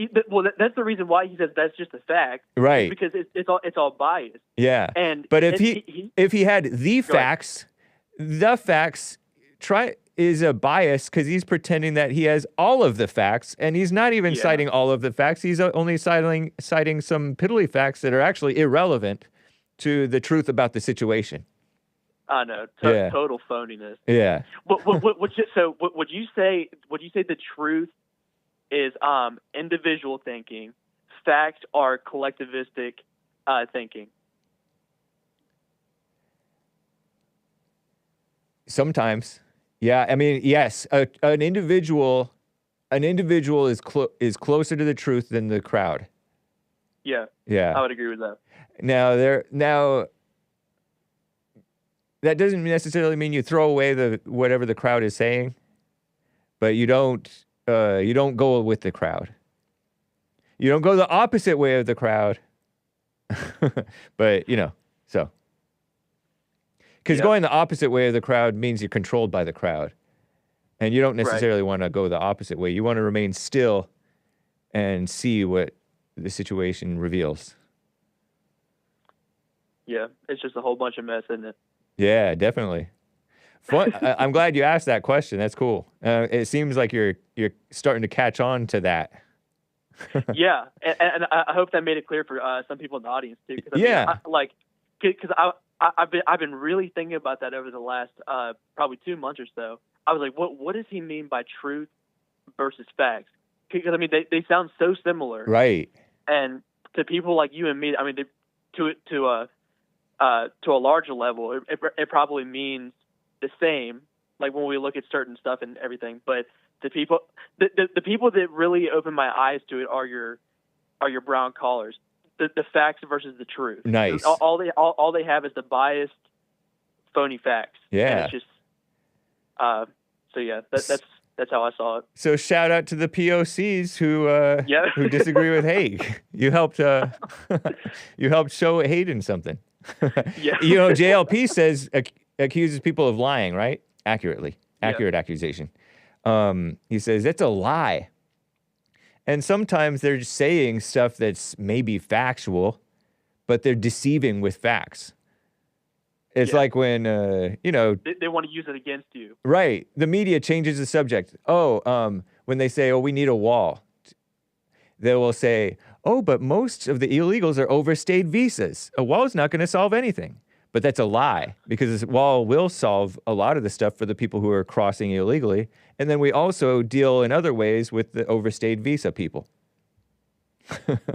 That's the reason why he says that's just a fact, right? Because it's all biased. Yeah. But if he had the facts is a bias because he's pretending that he has all of the facts, and he's not even citing all of the facts. He's only citing some piddly facts that are actually irrelevant to the truth about the situation. I know, total phoniness. Yeah. So would you say the truth is individual thinking, facts are collectivistic thinking? Sometimes, yeah. I mean, yes. An individual is closer to the truth than the crowd. Yeah. Yeah. I would agree with that. Now. That doesn't necessarily mean you throw away whatever the crowd is saying, but you don't go with the crowd. You don't go the opposite way of the crowd. But so because going the opposite way of the crowd means you're controlled by the crowd, and you don't necessarily want to go the opposite way. You want to remain still and see what the situation reveals. Yeah, it's just a whole bunch of mess, isn't it? Yeah, definitely. Fun. I'm glad you asked that question. That's cool. It seems like you're starting to catch on to that. Yeah, and I hope that made it clear for some people in the audience too. Because I've been really thinking about that over the last probably 2 months or so. I was like, what does he mean by truth versus facts? Because I mean they sound so similar, right? And to people like you and me, I mean to a larger level, it probably means the same. Like when we look at certain stuff and everything, but the people that really open my eyes to it are your brown collars. The facts versus the truth. Nice. All they have is the biased, phony facts. Yeah. And it's just. So yeah, that's how I saw it. So shout out to the POCs who disagree with Haig. You helped show Hayden something. Yeah. JLP says accuses people of lying, right? Accurate accusation. He says it's a lie. And sometimes they're just saying stuff that's maybe factual, but they're deceiving with facts. It's like when, they want to use it against you. Right. The media changes the subject. When they say, we need a wall, they will say, but most of the illegals are overstayed visas. A wall is not going to solve anything. But that's a lie, because this wall will solve a lot of the stuff for the people who are crossing illegally. And then we also deal in other ways with the overstayed visa people.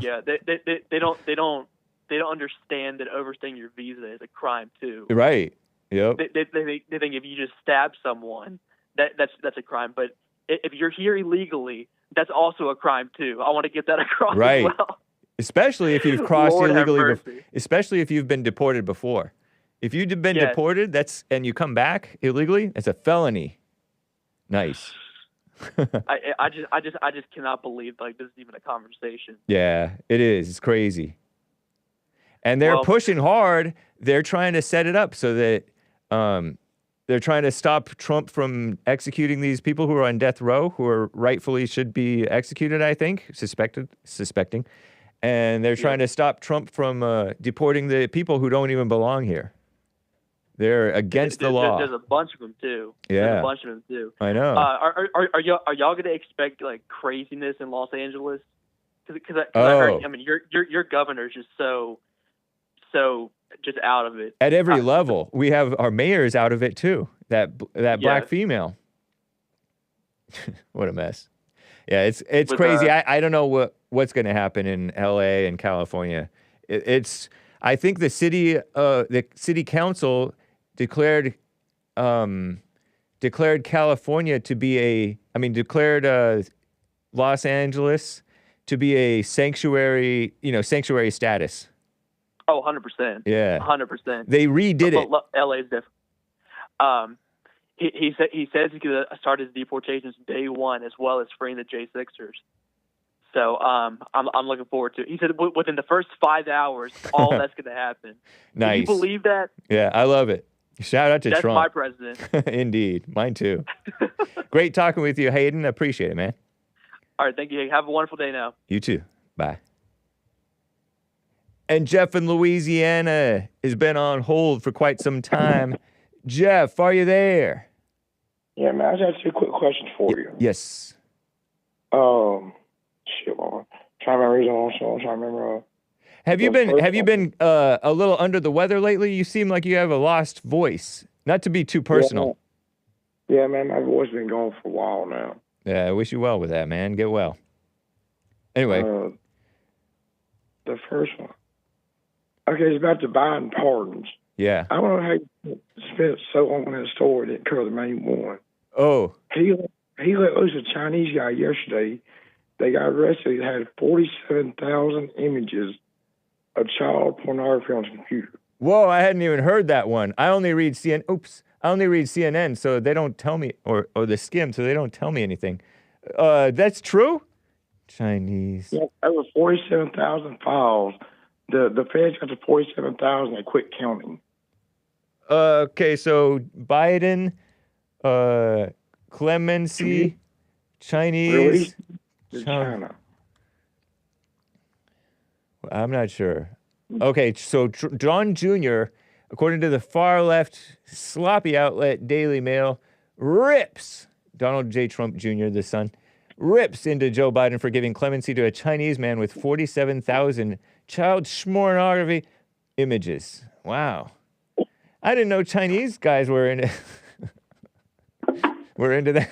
Yeah, they don't understand that overstaying your visa is a crime too. Right. Yep. They think if you just stab someone, that's a crime. But if you're here illegally, that's also a crime too. I want to get that across as well. Especially if you've crossed Lord illegally, especially if you've been deported before. If you've been deported, and you come back illegally, it's a felony. Nice. I just cannot believe this is even a conversation. Yeah, it is. It's crazy. And they're pushing hard. They're trying to set it up so that they're trying to stop Trump from executing these people who are on death row, who are rightfully should be executed, I think, suspecting. And they're trying to stop Trump from deporting the people who don't even belong here. They're against the law. There's a bunch of them too. Yeah. There's a bunch of them too. I know. Are y'all going to expect like craziness in Los Angeles? Because I Oh. heard, I mean, your governor's just so just out of it. At every level, we have our mayors out of it too. That Yeah. black female. What a mess. Yeah, it's With, crazy. I don't know what's going to happen in L.A. and California. I think the city council declared California to be declared Los Angeles to be a sanctuary status. Oh, 100%. Yeah. 100%. They redid it. LA is different. He says he could start his deportations day one, as well as freeing the J6ers. So I'm looking forward to it. He said within the first 5 hours, all that's going to happen. Nice. Can you believe that? Yeah, I love it. Shout out to That's Trump. my president. Indeed. Mine too. Great talking with you, Hayden. Appreciate it, man. All right, thank you. Have a wonderful day now. You too. Bye. And Jeff in Louisiana has been on hold for quite some time. Jeff, are you there? Yeah, man, I just have two quick questions for you. Yes. Shit, man. Trying to remember his own song. Trying to remember. Have you been a little under the weather lately? You seem like you have a lost voice. Not to be too personal. Yeah, man, my voice been gone for a while now. Yeah, I wish you well with that, man. Get well. Anyway. The first one. Okay, it's about the Biden pardons. Yeah. I don't know how you spent so long in that story didn't cover the main one. Oh. He let loose a Chinese guy yesterday. They got arrested. He had 47,000 images of child pornography on his computer. Whoa, I hadn't even heard that one. I only read CNN, so they don't tell me, or the Skim, so they don't tell me anything. That's true? Chinese. Yeah, that was 47,000 files. The feds got to 47,000. They quit counting. Okay, so Biden, clemency, Chinese. Really? China. I'm not sure. Okay, so John Jr., according to the far left sloppy outlet Daily Mail, rips Donald J. Trump Jr., the son, rips into Joe Biden for giving clemency to a Chinese man with 47,000 child pornography images. Wow. I didn't know Chinese guys were into that.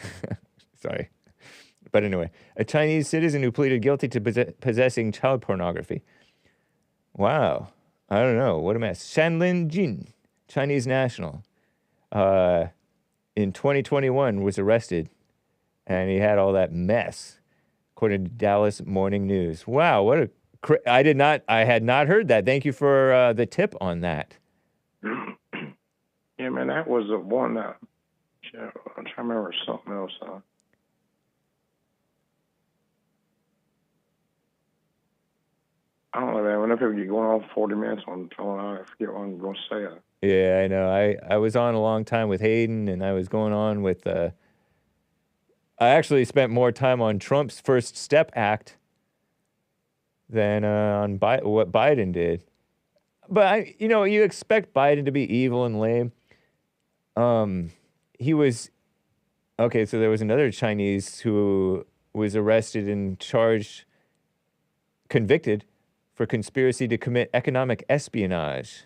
Sorry. But anyway, a Chinese citizen who pleaded guilty to possessing child pornography. Wow. I don't know. What a mess. Shanlin Jin, Chinese national, in 2021 was arrested, and he had all that mess, according to Dallas Morning News. Wow. What a... I had not heard that. Thank you for the tip on that. Yeah, man, that was the one that... I'm trying to remember something else. I don't know, man. Whenever people get going on 40 minutes on the phone, I forget what I'm going to say. Yeah, I know. I was on a long time with Hayden, and I was going on with... I actually spent more time on Trump's First Step Act than on what Biden did. But, you expect Biden to be evil and lame. He was... Okay, so there was another Chinese who was arrested and convicted for conspiracy to commit economic espionage.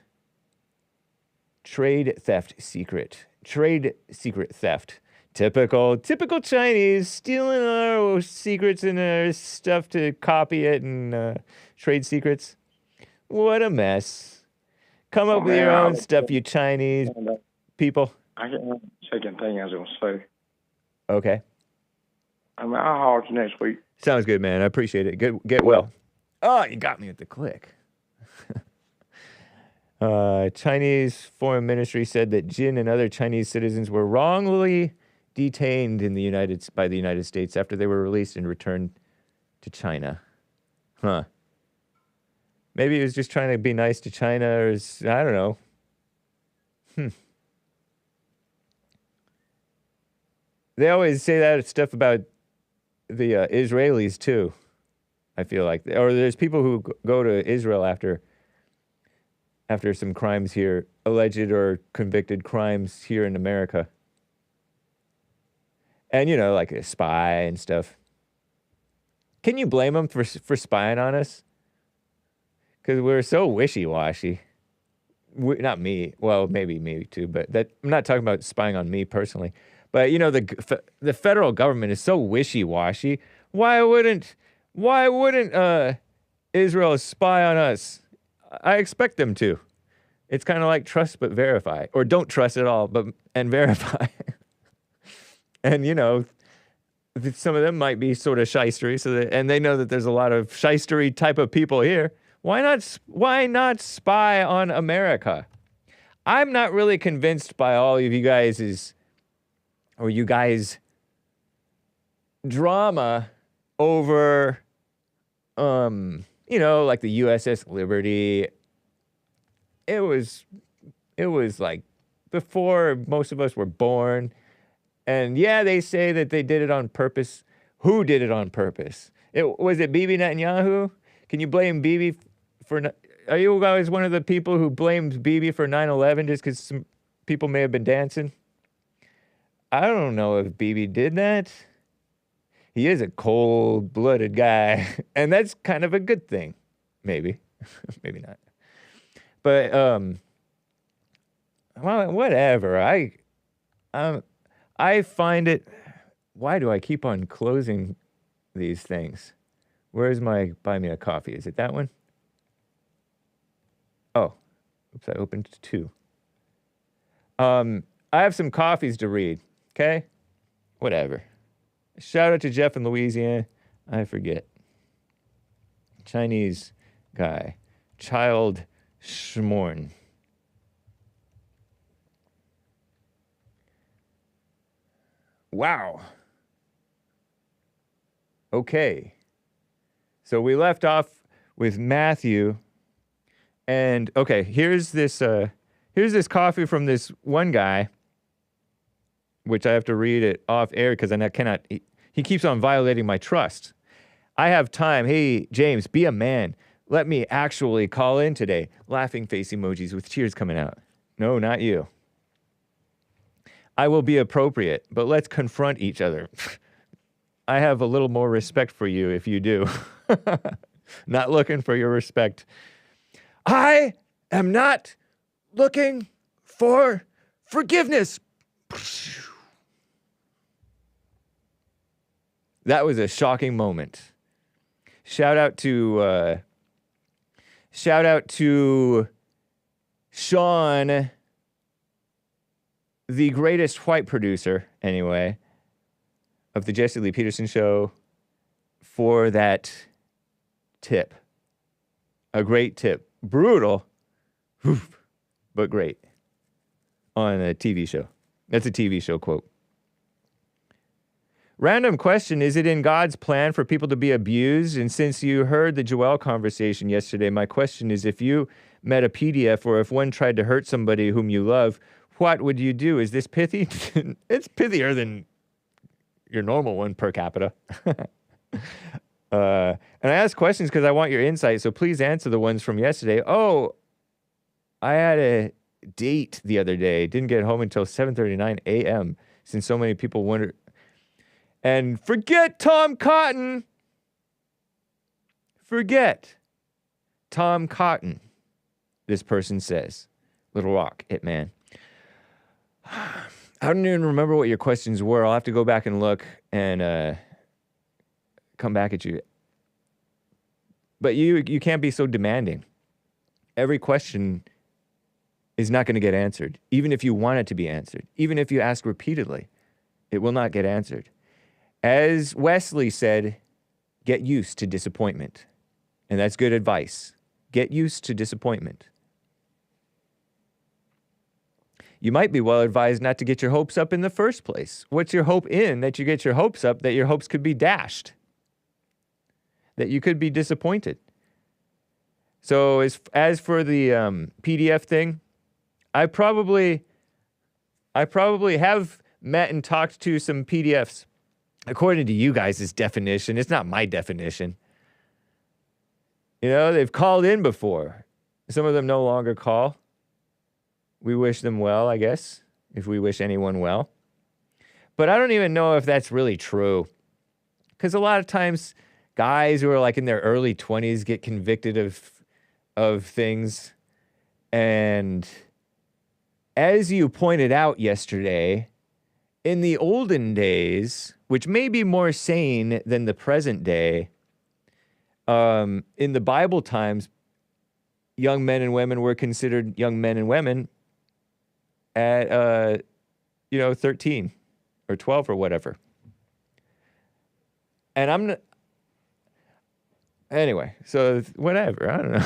Trade secret theft. Typical Chinese, stealing our secrets and our stuff to copy it and trade secrets. What a mess. Come up with your own stuff, you Chinese people. I can't remember the second thing I was going to say. Okay. I'll holler at you next week. Sounds good, man. I appreciate it. Get well. Oh, you got me at the click. Chinese Foreign Ministry said that Jin and other Chinese citizens were wrongly detained by the United States after they were released and returned to China. Huh. Maybe he was just trying to be nice to China, or I don't know. They always say that stuff about the Israelis too. I feel like, or there's people who go to Israel after after some crimes here, alleged or convicted crimes here in America. And, you know, like a spy and stuff. Can you blame them for spying on us? Because we're so wishy-washy. Not me. Well, maybe me too, but I'm not talking about spying on me personally. But, you know, the federal government is so wishy-washy. Why wouldn't Israel spy on us? I expect them to. It's kind of like trust but verify, or don't trust at all, and verify. And you know, some of them might be sort of shystery, and they know that there's a lot of shystery type of people here. Why not spy on America? I'm not really convinced by all of you guys' drama over, you know, like the USS Liberty. It was like before most of us were born. And yeah, they say that they did it on purpose. Who did it on purpose? Was it Bibi Netanyahu? Can you blame Bibi for... Are you guys one of the people who blamed Bibi for 9/11 just because some people may have been dancing? I don't know if Bibi did that. He is a cold-blooded guy, and that's kind of a good thing. Maybe. Maybe not. But, well, whatever. I find it... Why do I keep on closing these things? Where's my buy me a coffee? Is it that one? Oh, oops, I opened two. I have some coffees to read, okay? Whatever. Shout out to Jeff in Louisiana. I forget. Chinese guy. Child Schmorn. Wow. Okay. So we left off with Matthew. And okay, here's this coffee from this one guy, which I have to read it off air because I cannot. He keeps on violating my trust. I have time. Hey, James, be a man. Let me actually call in today. Laughing face emojis with tears coming out. No, not you. I will be appropriate, but let's confront each other. I have a little more respect for you if you do. Not looking for your respect. I am not looking for forgiveness. That was a shocking moment. Shout out to Sean, the greatest white producer, anyway, of the Jesse Lee Peterson Show, for that tip. A great tip. Brutal, but great. On a TV show. That's a TV show quote. Random question, is it in God's plan for people to be abused? And since you heard the Joel conversation yesterday, my question is, if you met a PDF or if one tried to hurt somebody whom you love, what would you do? Is this pithy? It's pithier than your normal one per capita. And I ask questions because I want your insight, so please answer the ones from yesterday. Oh, I had a date the other day. Didn't get home until 7:39 a.m. since so many people wonder. And forget Tom Cotton. Forget Tom Cotton, this person says. Little Rock, Hitman. I don't even remember what your questions were. I'll have to go back and look and come back at you. But you can't be so demanding. Every question is not going to get answered, even if you want it to be answered. Even if you ask repeatedly, it will not get answered. As Wesley said, get used to disappointment. And that's good advice. Get used to disappointment. You might be well advised not to get your hopes up in the first place. What's your hope in that you get your hopes up, that your hopes could be dashed? That you could be disappointed. So as for the PDF thing, I probably have met and talked to some PDFs. According to you guys' definition, it's not my definition. You know, they've called in before. Some of them no longer call. We wish them well, I guess, if we wish anyone well. But I don't even know if that's really true. Because a lot of times, guys who are like in their early 20s get convicted of things. And as you pointed out yesterday, in the olden days, which may be more sane than the present day, in the Bible times, young men and women were considered young men and women at, 13 or 12 or whatever. And anyway, so whatever, I don't know.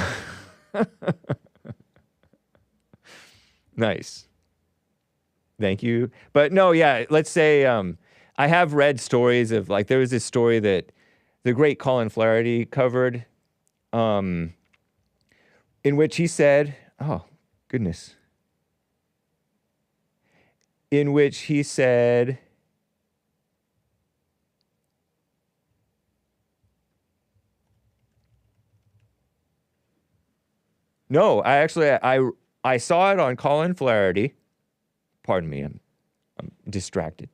Nice. Thank you. But no, yeah, let's say I have read stories of, like, there was this story that the great Colin Flaherty covered, in which he said, oh, goodness. In which he said, no, I saw it on Colin Flaherty. Pardon me, I'm distracted.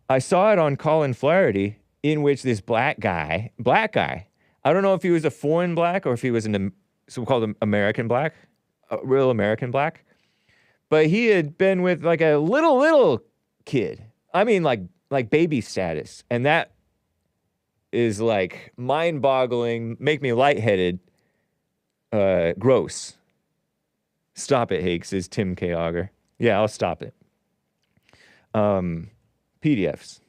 I saw it on Colin Flaherty, in which this black guy, I don't know if he was a foreign black or if he was an so-called American black, a real American black, but he had been with like a little kid. I mean, like baby status, and that is like mind-boggling, make me lightheaded, gross. Stop it, Hake, says Tim K. Auger. Yeah, I'll stop it. PDFs.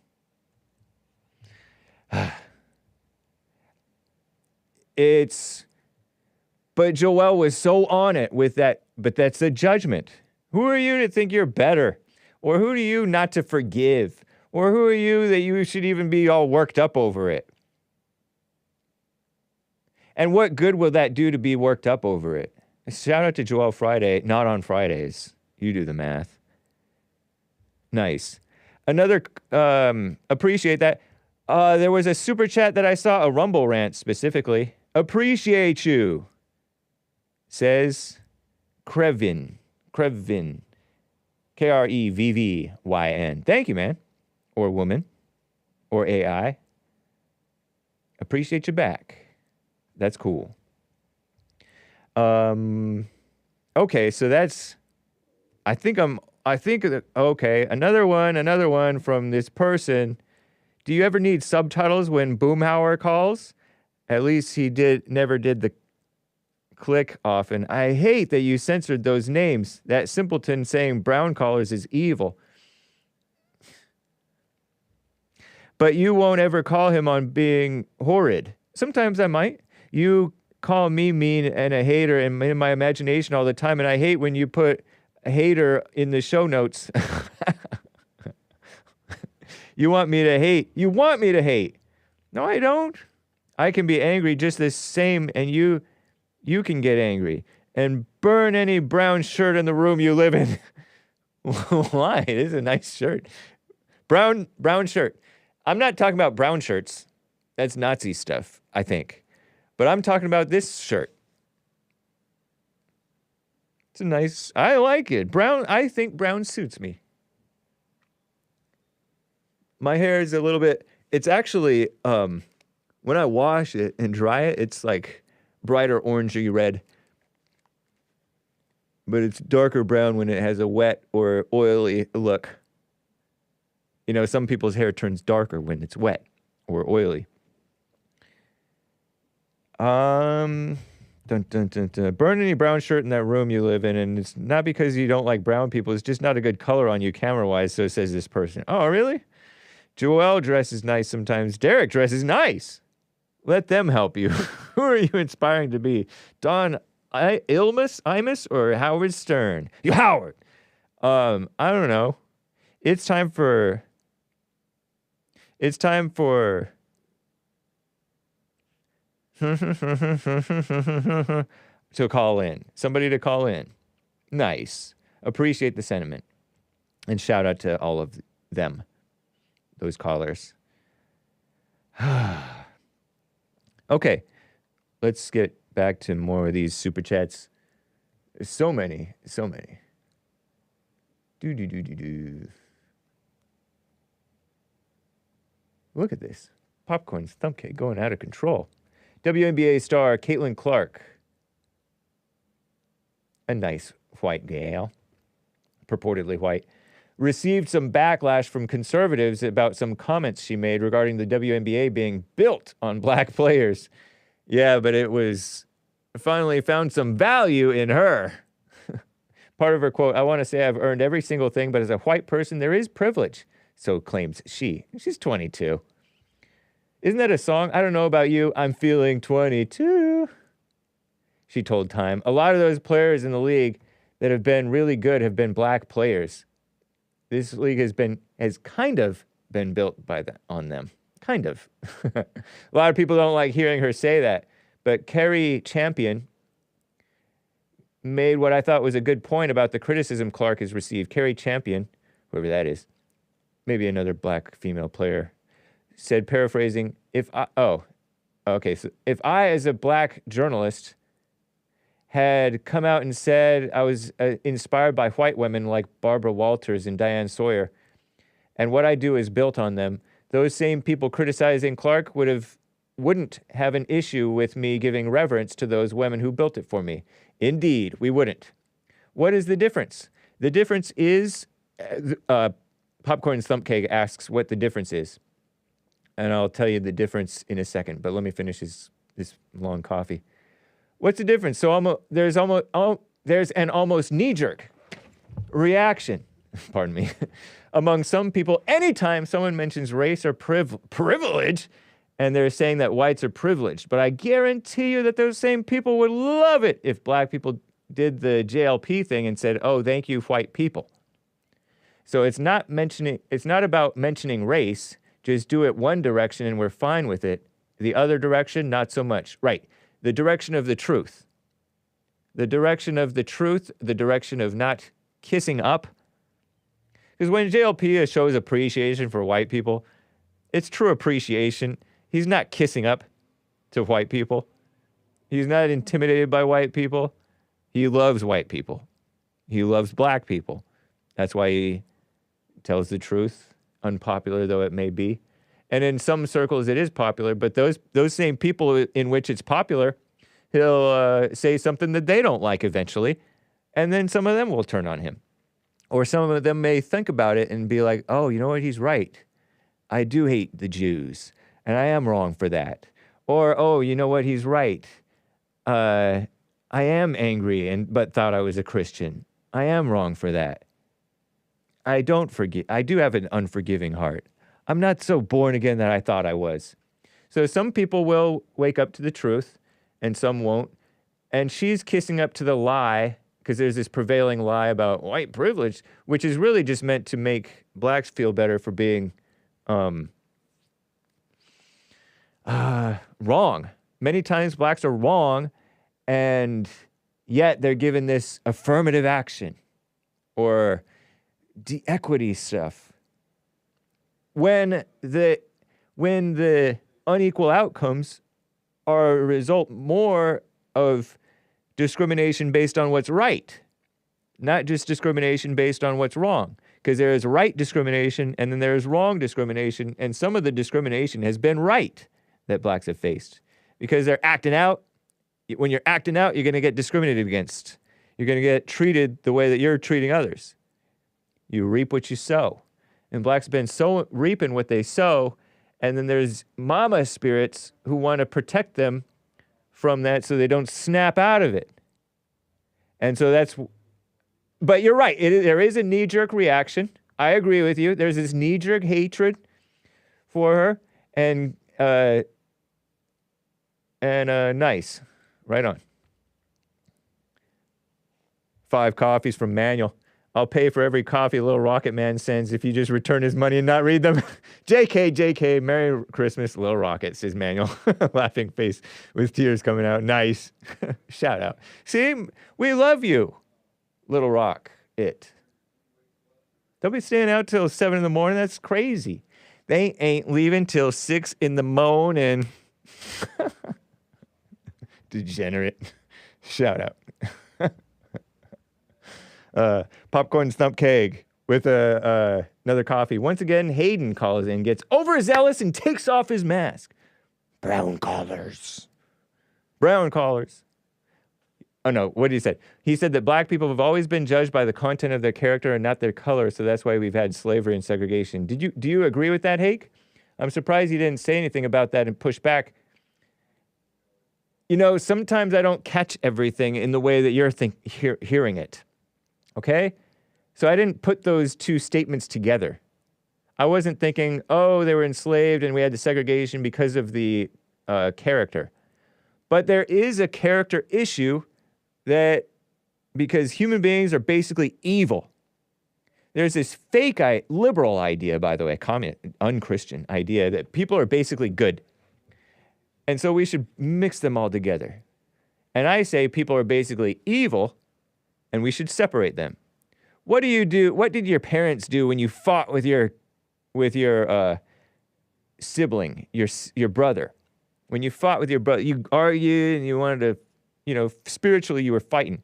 But Joel was so on it with that, but that's a judgment. Who are you to think you're better? Or who are you not to forgive? Or who are you that you should even be all worked up over it? And what good will that do to be worked up over it? Shout out to Joel Friday, not on Fridays. You do the math. Nice. Another, appreciate that. There was a super chat that I saw, a Rumble rant specifically. Appreciate you, says Krevin. Krevvin. Krevvyn. Thank you, man. Or woman. Or AI. Appreciate you back. That's cool. Okay, so that's, okay, another one from this person. Do you ever need subtitles when Boomhauer calls? At least he never did the click often. I hate that you censored those names. That simpleton saying brown collars is evil. But you won't ever call him on being horrid. Sometimes I might. You call me mean and a hater in my imagination all the time, and I hate when you put a hater in the show notes. You want me to hate. You want me to hate. No, I don't. I can be angry just the same, and you can get angry and burn any brown shirt in the room you live in. Why? It is a nice shirt. Brown shirt. I'm not talking about brown shirts. That's Nazi stuff, I think. But I'm talking about this shirt. It's a nice, I like it. Brown, I think brown suits me. My hair is a little bit, it's actually, when I wash it and dry it, it's like brighter orangey red. But it's darker brown when it has a wet or oily look. You know, some people's hair turns darker when it's wet or oily. Burn any brown shirt in that room you live in, and it's not because you don't like brown people, it's just not a good color on you camera-wise, so says this person. Oh, really? Joel dresses nice sometimes. Derek dresses nice. Let them help you. Who are you inspiring to be? Don Imus or Howard Stern? You Howard. I don't know. It's time for to call in. Somebody to call in. Nice. Appreciate the sentiment. And shout out to all of them. Those callers. Okay. Let's get back to more of these super chats. There's so many, so many. Do. Look at this. Popcorn's thumb cake going out of control. WNBA star Caitlin Clark. A nice white gal, purportedly white, received some backlash from conservatives about some comments she made regarding the WNBA being built on black players. Yeah, but it was finally found some value in her. Part of her quote, I want to say I've earned every single thing, but as a white person, there is privilege. So claims she. She's 22. Isn't that a song? I don't know about you. I'm feeling 22. She told Time. A lot of those players in the league that have been really good have been black players. This league has kind of been built on them. Kind of. A lot of people don't like hearing her say that. But Kerry Champion made what I thought was a good point about the criticism Clark has received. Kerry Champion, whoever that is, maybe another black female player, said, paraphrasing, if I, as a black journalist, had come out and said I was inspired by white women like Barbara Walters and Diane Sawyer, and what I do is built on them, those same people criticizing Clark wouldn't have an issue with me giving reverence to those women who built it for me. Indeed, we wouldn't. What is the difference? The difference is, Popcorn Thumpcake asks what the difference is. And I'll tell you the difference in a second, but let me finish this long coffee. What's the difference? So there's an almost knee-jerk reaction, pardon me, among some people anytime someone mentions race or privilege, and they're saying that whites are privileged. But I guarantee you that those same people would love it if black people did the JLP thing and said, oh, thank you, white people. So it's not about mentioning race. Just do it one direction and we're fine with it. The other direction, not so much. Right. The direction of the truth. The direction of the truth, the direction of not kissing up. Because when JLP shows appreciation for white people, it's true appreciation. He's not kissing up to white people. He's not intimidated by white people. He loves white people. He loves black people. That's why he tells the truth, unpopular though it may be. And in some circles it is popular, but those same people in which it's popular, he'll say something that they don't like eventually, and then some of them will turn on him. Or some of them may think about it and be like, oh, you know what, he's right. I do hate the Jews, and I am wrong for that. Or, oh, you know what, he's right. I am angry but thought I was a Christian. I am wrong for that. I don't forgive. I do have an unforgiving heart. I'm not so born again that I thought I was. So some people will wake up to the truth, and some won't. And she's kissing up to the lie, because there's this prevailing lie about white privilege, which is really just meant to make blacks feel better for being wrong. Many times blacks are wrong, and yet they're given this affirmative action or equity stuff. When the unequal outcomes are a result more of discrimination based on what's right, not just discrimination based on what's wrong. Because there is right discrimination and then there is wrong discrimination, and some of the discrimination has been right that blacks have faced. Because they're acting out. When you're acting out, you're going to get discriminated against. You're going to get treated the way that you're treating others. You reap what you sow. And blacks have been reaping what they sow, and then there's mama spirits who want to protect them from that so they don't snap out of it. And so but you're right, there is a knee-jerk reaction. I agree with you. There's this knee-jerk hatred for her, and nice. Right on. 5 coffees from Manuel. I'll pay for every coffee Little Rocket Man sends if you just return his money and not read them. JK, Merry Christmas, Little Rocket, says Manuel, laughing face with tears coming out. Nice. Shout out. See, we love you, Little Rock, it. They'll be staying out till 7 in the morning. That's crazy. They ain't leaving till 6 in the morning. Degenerate. Shout out. Popcorn Stump Keg with another coffee. Once again, Hayden calls in, gets overzealous, and takes off his mask. Brown collars. Brown collars. Oh, no, what did he say? He said that black people have always been judged by the content of their character and not their color, so that's why we've had slavery and segregation. Do you agree with that, Hake? I'm surprised he didn't say anything about that and push back. You know, sometimes I don't catch everything in the way that you're hearing it. Okay? So I didn't put those two statements together. I wasn't thinking, oh, they were enslaved and we had the segregation because of the character. But there is a character issue that, because human beings are basically evil. There's this fake liberal idea, by the way, unchristian idea that people are basically good. And so we should mix them all together. And I say people are basically evil and we should separate them. What do you do? What did your parents do when you fought with your sibling, your brother? When you fought with your brother, you argued and you wanted to, spiritually you were fighting.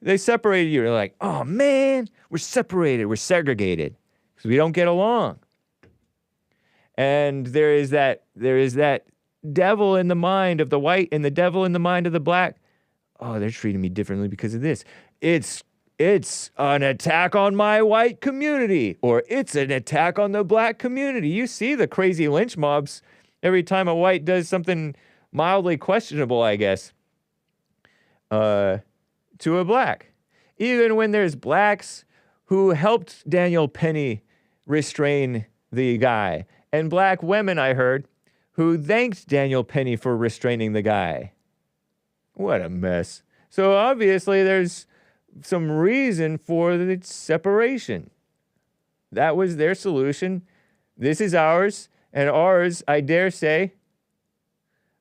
They separated you. You're like, oh man, we're separated, we're segregated because we don't get along. And there is that devil in the mind of the white and the devil in the mind of the black. Oh, they're treating me differently because of this. It's an attack on my white community, or it's an attack on the black community. You see the crazy lynch mobs every time a white does something mildly questionable, I guess, to a black. Even when there's blacks who helped Daniel Penny restrain the guy, and black women, I heard, who thanked Daniel Penny for restraining the guy. What a mess. So obviously there's some reason for the separation. That was their solution. This is ours, and ours, I dare say,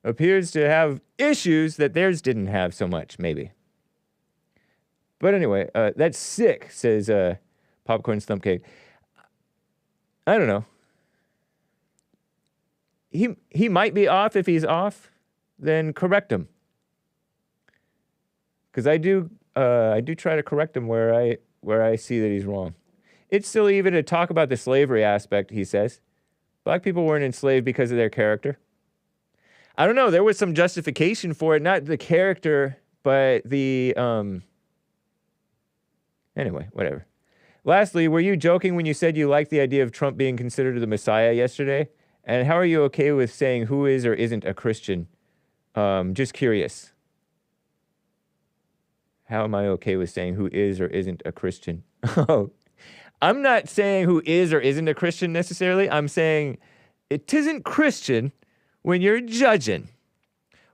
appears to have issues that theirs didn't have so much, maybe. But anyway, that's sick, says Popcorn Stump Cake. I don't know. He might be off. If he's off, then correct him. Because I do try to correct him where I see that he's wrong. It's silly even to talk about the slavery aspect, he says. Black people weren't enslaved because of their character. I don't know. There was some justification for it, not the character, but the anyway, whatever. Lastly, were you joking when you said you liked the idea of Trump being considered the Messiah yesterday? And how are you okay with saying who is or isn't a Christian? Just curious. How am I okay with saying who is or isn't a Christian? Oh, I'm not saying who is or isn't a Christian necessarily. I'm saying it isn't Christian when you're judging,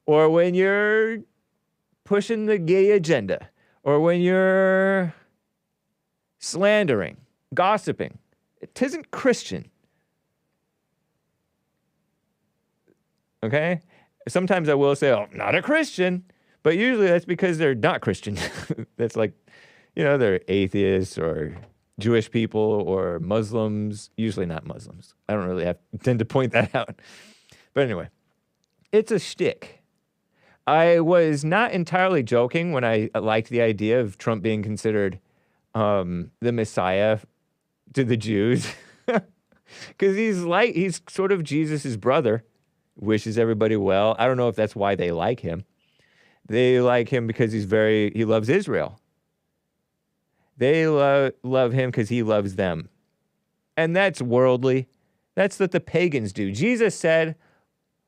or when you're pushing the gay agenda, or when you're slandering, gossiping. It isn't Christian. Okay? Sometimes I will say, oh, I'm not a Christian. But usually that's because they're not Christian. That's like, they're atheists or Jewish people or Muslims. Usually not Muslims. I don't really tend to point that out. But anyway, it's a shtick. I was not entirely joking when I liked the idea of Trump being considered the Messiah to the Jews. Because he's sort of Jesus' brother. Wishes everybody well. I don't know if that's why they like him. They like him because he loves Israel. They love him because he loves them. And that's worldly. That's what the pagans do. Jesus said,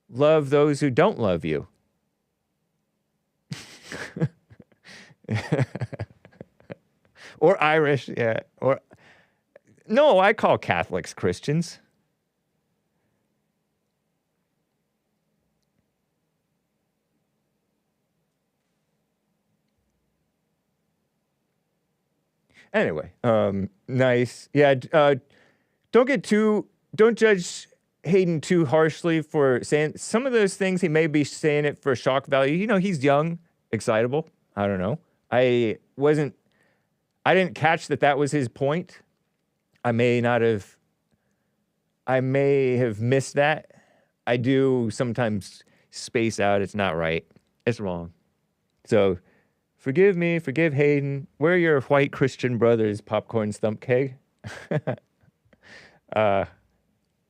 love those who don't love you. Or Irish, yeah. No, I call Catholics Christians. Anyway, nice. Yeah, don't judge Hayden too harshly for saying some of those things. He may be saying it for shock value. He's young, excitable. I don't know. I didn't catch that was his point. I may have missed that. I do sometimes space out. It's not right. It's wrong. So forgive me, forgive Hayden. Where are your white Christian brothers, popcorn stump keg?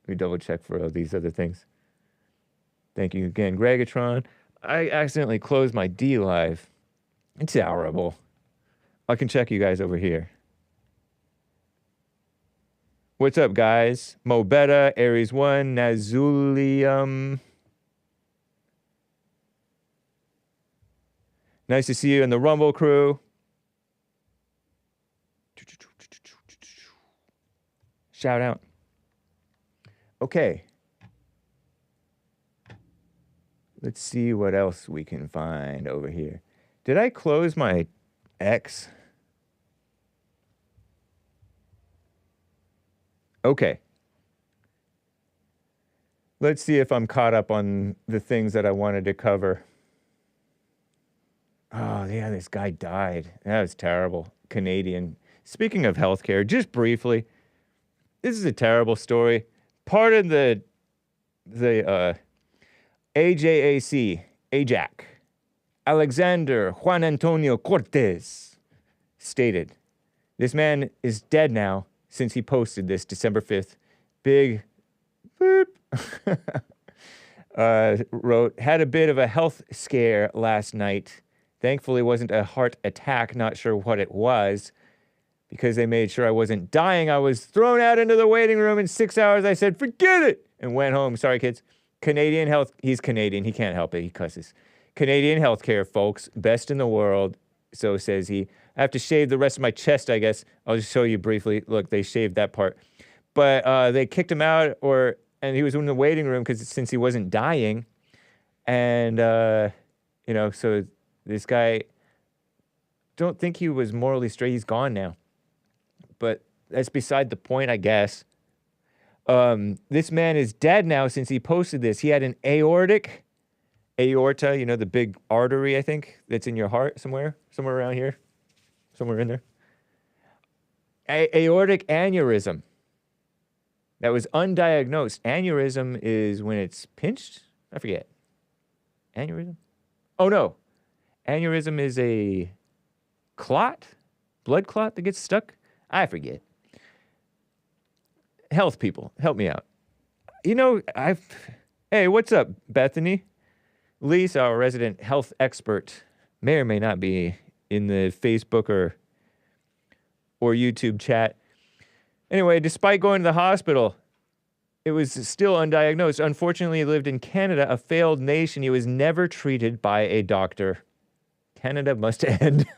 We double check for all these other things. Thank you again, Gregatron. I accidentally closed my D Live. It's horrible. I can check you guys over here. What's up, guys? Mobetta, Aries 1, Nazulium. Nice to see you in the Rumble crew. Shout out. Okay. Let's see what else we can find over here. Did I close my X? Okay. Let's see if I'm caught up on the things that I wanted to cover. Oh, yeah, this guy died. That was terrible. Canadian. Speaking of healthcare, just briefly, this is a terrible story. Part of the AJAC, AJAC, Alexander Juan Antonio Cortez, stated, this man is dead now since he posted this December 5th. Big boop. Wrote, had a bit of a health scare last night. Thankfully, it wasn't a heart attack. Not sure what it was. Because they made sure I wasn't dying, I was thrown out into the waiting room in 6 hours. I said, forget it, and went home. Sorry, kids. Canadian health, he's Canadian. He can't help it. He cusses. Canadian healthcare, folks. Best in the world, so says he. I have to shave the rest of my chest, I guess. I'll just show you briefly. Look, they shaved that part. But they kicked him out, and he was in the waiting room since he wasn't dying. And, so this guy, don't think he was morally straight. He's gone now. But that's beside the point, I guess. This man is dead now since he posted this. He had an aorta, the big artery, I think, that's in your heart somewhere around here, somewhere in there. Aortic aneurysm. That was undiagnosed. Aneurysm is when it's pinched? I forget. Aneurysm? Oh, no. Aneurysm is a clot, blood clot that gets stuck. I forget. Health people, help me out. Hey, what's up, Bethany? Lisa, our resident health expert, may or may not be in the Facebook or YouTube chat. Anyway, despite going to the hospital, it was still undiagnosed. Unfortunately, he lived in Canada, a failed nation. He was never treated by a doctor. Canada must end.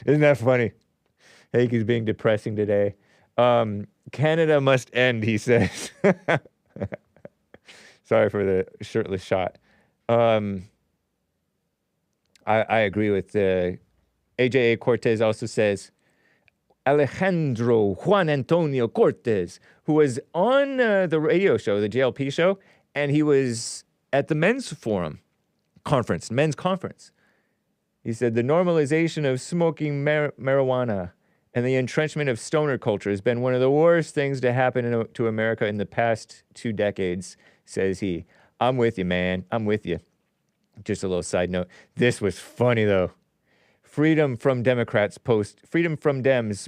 Isn't that funny? Hake is being depressing today. Canada must end, he says. Sorry for the shirtless shot. I agree with AJA Cortez also says, Alejandro Juan Antonio Cortez, who was on the radio show, the JLP show, and he was at the men's conference. He said, the normalization of smoking marijuana and the entrenchment of stoner culture has been one of the worst things to happen to America in the past 2 decades, says he. I'm with you, man. I'm with you. Just a little side note. This was funny, though. Freedom from Dems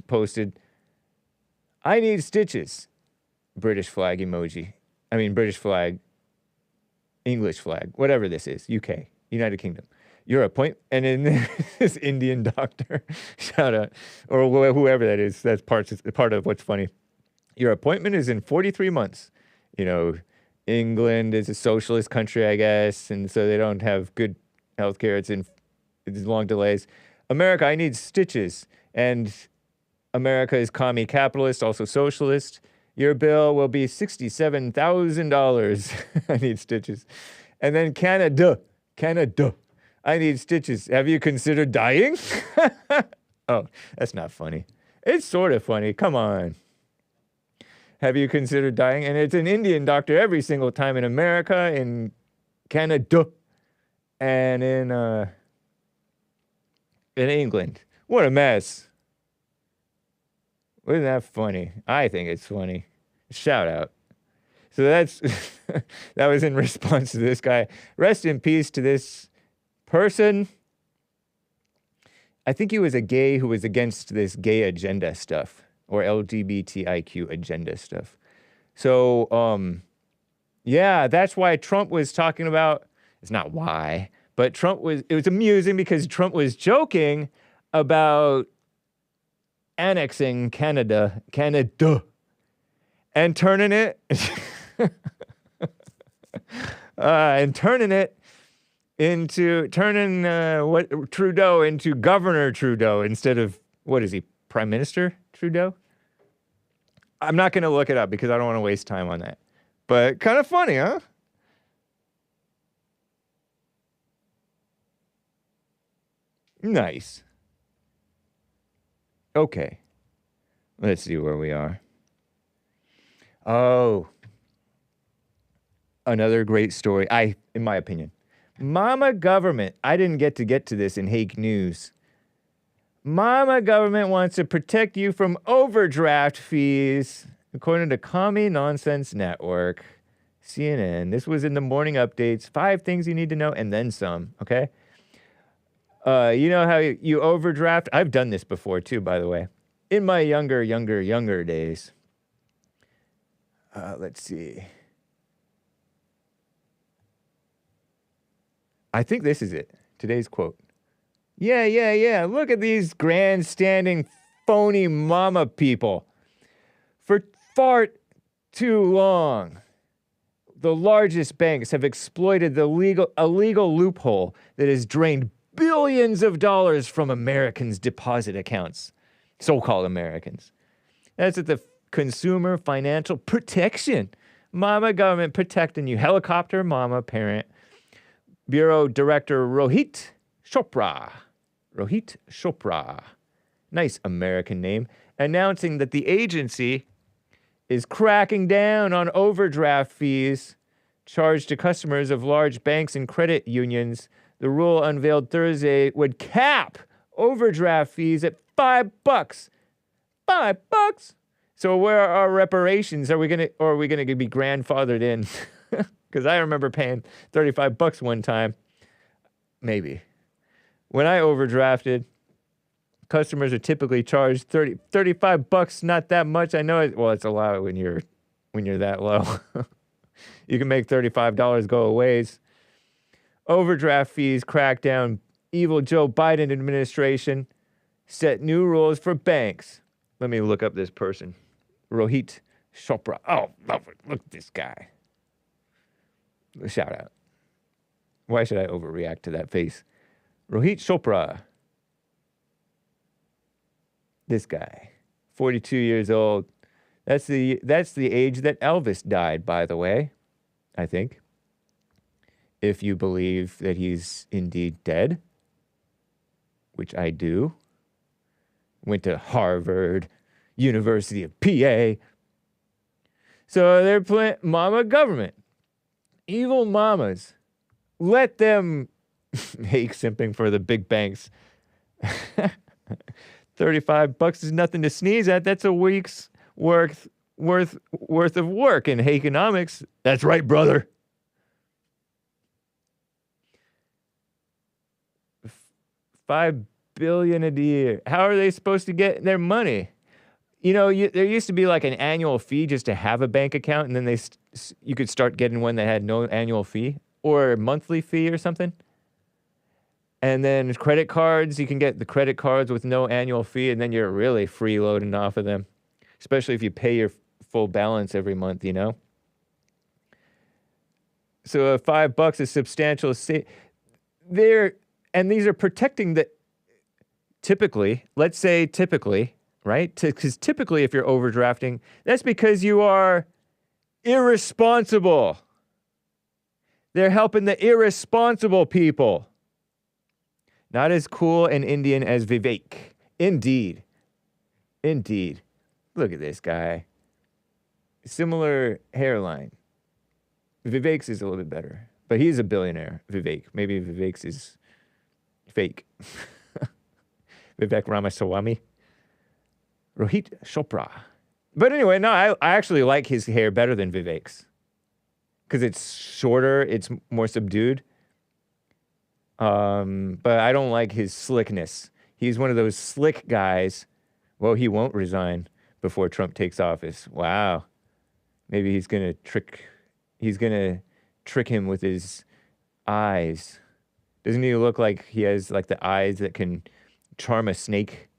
posted, I need stitches. British flag emoji. British flag, English flag, whatever this is. UK, United Kingdom. Your appointment, and then this Indian doctor, shout out, or whoever that is, that's part of what's funny. Your appointment is in 43 months. England is a socialist country, I guess, and so they don't have good healthcare. It's long delays. America, I need stitches, and America is commie capitalist, also socialist. Your bill will be $67,000. I need stitches. And then Canada. I need stitches. Have you considered dying? Oh, that's not funny. It's sort of funny. Come on. Have you considered dying? And it's an Indian doctor every single time in America, in Canada, and in England. What a mess. Wasn't that funny? I think it's funny. Shout out. So that was in response to this guy. Rest in peace to this person. I think he was a gay who was against this gay agenda stuff or LGBTIQ agenda stuff. So, yeah, that's why Trump was talking about, it's not why, but it was amusing because Trump was joking about annexing Canada, and turning it, turning Trudeau into Governor Trudeau instead of, what is he, Prime Minister Trudeau? I'm not going to look it up because I don't want to waste time on that. But kind of funny, huh? Nice. Okay. Let's see where we are. Oh. Another great story, in my opinion. Mama government. I didn't get to this in Hake News. Mama government wants to protect you from overdraft fees, according to Commie Nonsense Network, CNN. This was in the morning updates. 5 things you need to know, and then some, okay? You know how you overdraft? I've done this before, too, by the way. In my younger days. Let's see. I think this is it. Today's quote. Yeah. Look at these grandstanding, phony mama people. For far too long, the largest banks have exploited the illegal loophole that has drained billions of dollars from Americans' deposit accounts. So-called Americans. That's at the Consumer Financial Protection. Mama government protecting you. Helicopter mama parent. Bureau Director Rohit Chopra. Nice American name. Announcing that the agency is cracking down on overdraft fees charged to customers of large banks and credit unions. The rule unveiled Thursday would cap overdraft fees at $5. $5? So where are our reparations? Are we gonna be grandfathered in? Because I remember paying $35 one time. Maybe. When I overdrafted, customers are typically charged $35, not that much. I know it's a lot when you're that low. You can make $35 go a ways. Overdraft fees crack down. Evil Joe Biden administration set new rules for banks. Let me look up this person. Rohit Chopra. Oh, look at this guy. Shout out. Why should I overreact to that face? Rohit Chopra. This guy, 42 years old. That's the age that Elvis died, by the way, I think. If you believe that he's indeed dead, which I do. Went to Harvard, University of PA. So they're playing mama government. Evil mamas. Let them make simping for the big banks. $35 is nothing to sneeze at. That's a week's worth of work in economics. That's right, brother. $5 billion a year. How are they supposed to get their money? You know, there used to be like an annual fee just to have a bank account, and then you could start getting one that had no annual fee or a monthly fee or something. And then credit cards, you can get the credit cards with no annual fee, and then you're really freeloading off of them, especially if you pay your full balance every month, you know? So $5 is substantial. And these are protecting the, typically, right? Because typically if you're overdrafting, that's because you are irresponsible. They're helping the irresponsible people. Not as cool and Indian as Vivek. Indeed. Look at this guy. Similar hairline. Vivek's is a little bit better. But he's a billionaire, Vivek. Maybe Vivek's is fake. Vivek Ramaswamy. Rohit Chopra. But anyway, no, I actually like his hair better than Vivek's. Because it's shorter, it's more subdued. But I don't like his slickness. He's one of those slick guys. Well, he won't resign before Trump takes office. Wow. Maybe he's gonna trick him with his eyes. Doesn't he look like he has like the eyes that can charm a snake?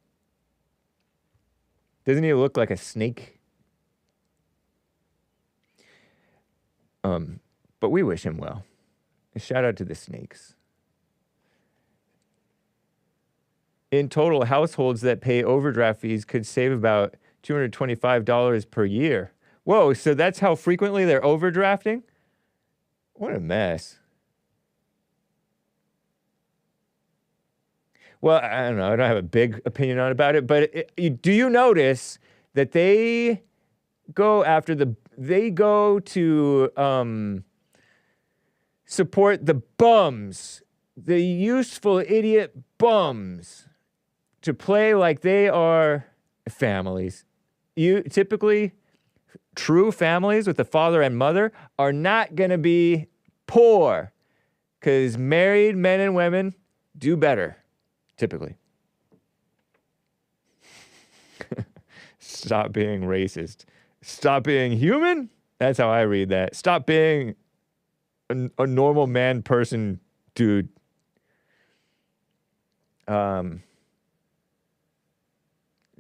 Doesn't he look like a snake? But we wish him well. A shout out to the snakes. In total, households that pay overdraft fees could save about $225 per year. Whoa, so that's how frequently they're overdrafting? What a mess. Well, I don't know. I don't have a big opinion on about it, but do you notice that they go to support the bums, the useful idiot bums, to play like they are families. Typically, true families with a father and mother are not going to be poor because married men and women do better, typically. Stop being racist. Stop being human? That's how I read that. Stop being a normal man person, dude.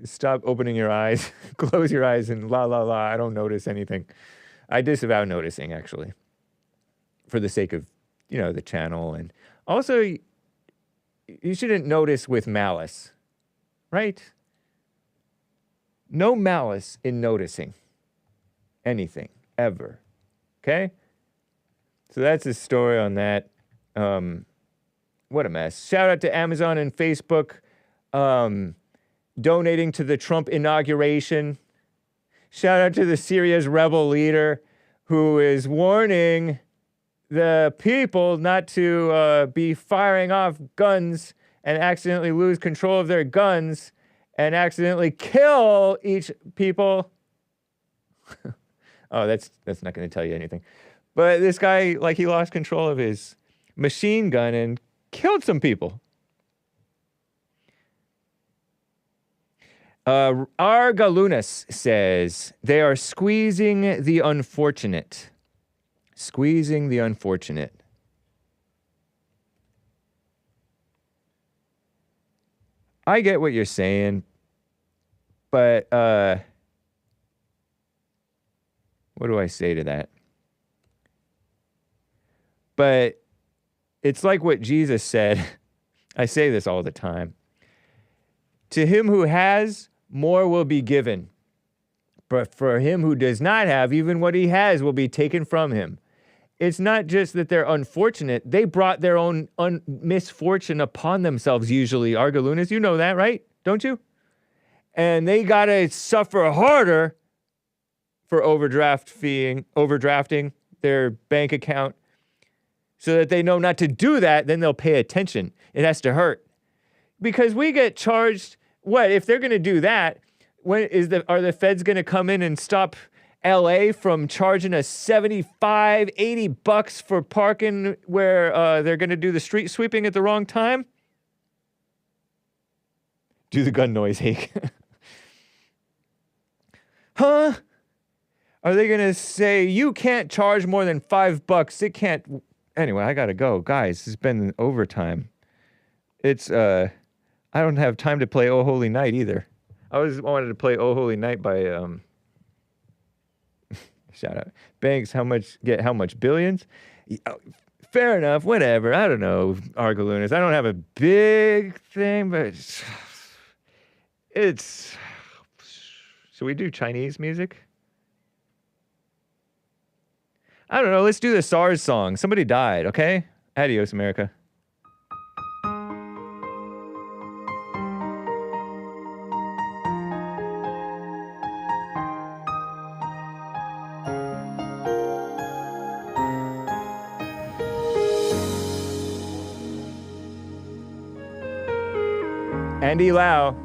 Stop opening your eyes, close your eyes, and la la la. I don't notice anything. I disavow noticing, actually, for the sake of, the channel. And also, you shouldn't notice with malice, right? No malice in noticing anything, ever. Okay? So that's the story on that. What a mess. Shout out to Amazon and Facebook donating to the Trump inauguration. Shout out to the Syria's rebel leader who is warning the people not to be firing off guns and accidentally lose control of their guns and accidentally kill each people. Oh, that's not going to tell you anything. But this guy, he lost control of his machine gun and killed some people. Argalunas says, they are squeezing the unfortunate. Squeezing the unfortunate. I get what you're saying, but what do I say to that? But it's like what Jesus said. I say this all the time. To him who has, more will be given. But for him who does not have, even what he has will be taken from him. It's not just that they're unfortunate. They brought their own misfortune upon themselves, usually. Argalunas, you know that, right? Don't you? And they got to suffer harder for overdrafting their bank account so that they know not to do that. Then they'll pay attention. It has to hurt. Because we get charged, what, if they're going to do that, are the feds going to come in and stop LA from charging us $75-$80 for parking where they're going to do the street sweeping at the wrong time? Do the gun noise, Hake. Huh? Are they going to say, you can't charge more than $5? It can't. Anyway, I got to go. Guys, it's been overtime. It's, I don't have time to play Oh Holy Night either. I always wanted to play Oh Holy Night by, shout out. Banks, how much billions? Fair enough, whatever. I don't know, Argalunas. I don't have a big thing, but it's... Should we do Chinese music? I don't know, let's do the SARS song. Somebody died, okay? Adios, America. Andy Lau.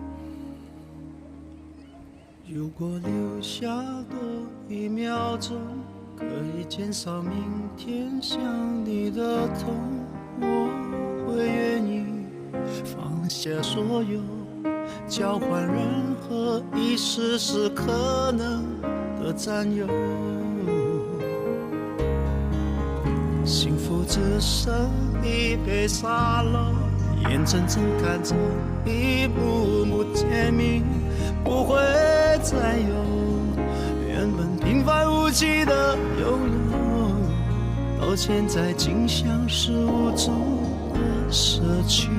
如果留下多一秒钟，可以减少明天想你的痛，我会下所有，交换任何一丝丝可能的占有。幸福只剩一杯沙漏，眼睁睁看着一幕幕甜蜜不会再有，原本平凡无奇的拥有，到现在竟像是无助的奢求。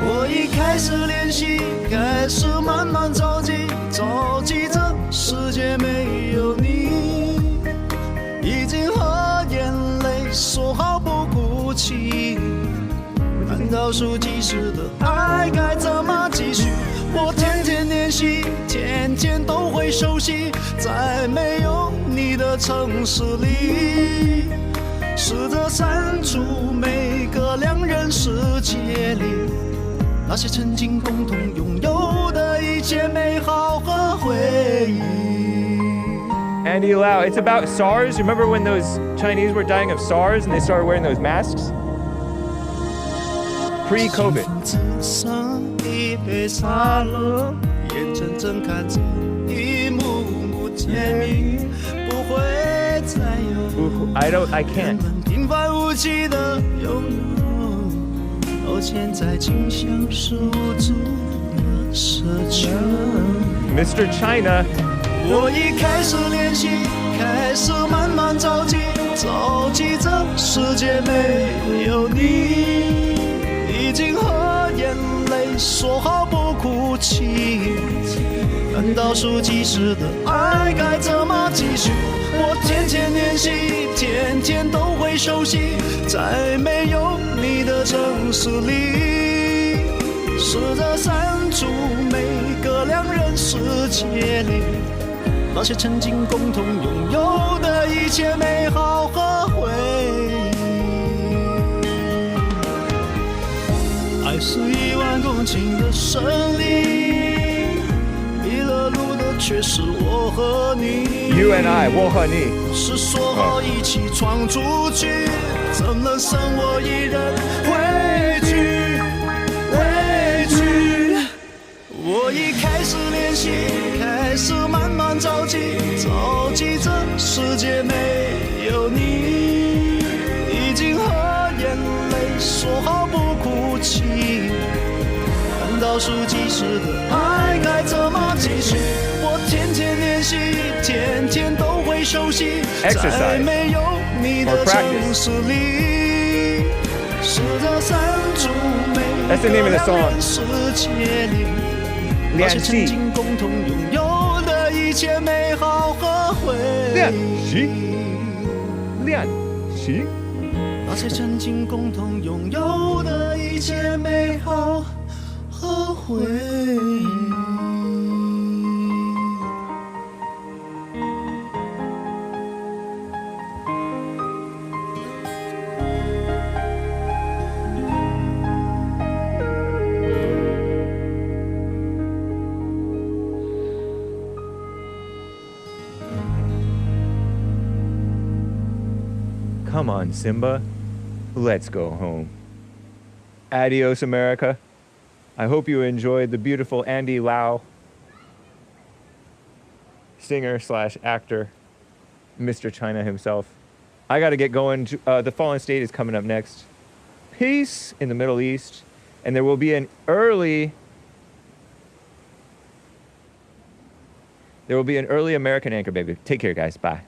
我已开始练习，开始慢慢着急，着急这世界没有你，已经和眼泪说好不哭泣。难道数计时的爱该怎么继续？我天天练习，天天都会熟悉，在没有你的城市里，试着删除每个两人世界里那些曾经共同拥有的一切美好和回忆。Andy Lau, it's about SARS. Remember when those Chinese were dying of SARS and they started wearing those masks? Pre-COVID. 只剩一杯沙漏，眼睁睁看着一幕幕甜蜜不会再有。I can't. 平凡无奇的拥有，到现在竟像是无助的奢求。Mr. China. 我已开始练习，开始慢慢着急，着急这世界没有你，已经和眼泪说好不哭泣。难道数计时的爱该怎么继续？我天天练习，天天都会熟悉，在没有你的城市里，试着删除每个两人世界里那些曾经共同拥有的一切美好和回忆。爱是10000公顷的森林，迷了路的却是我和你。You and I, 我和你。是说好一起闯出去，怎能剩我一人回去？回去。我已开始练习，开始慢慢着急，着急这世界没有你，已经和眼泪说好不哭泣。难道数计时的爱该怎么继续？我天天练习，天天都会熟悉，在没有你的城市里，试着删除每个两人世界里那些曾经共同拥有的一切美好和回忆。练习。那些曾经共同拥有的一切美好和回忆。Come on, Simba. Let's go home. Adios, America. I hope you enjoyed the beautiful Andy Lau, singer/actor, Mr. China himself. I got to get going. The Fallen State is coming up next. Peace in the Middle East. And there will be an early American Anchor Baby. Take care, guys. Bye.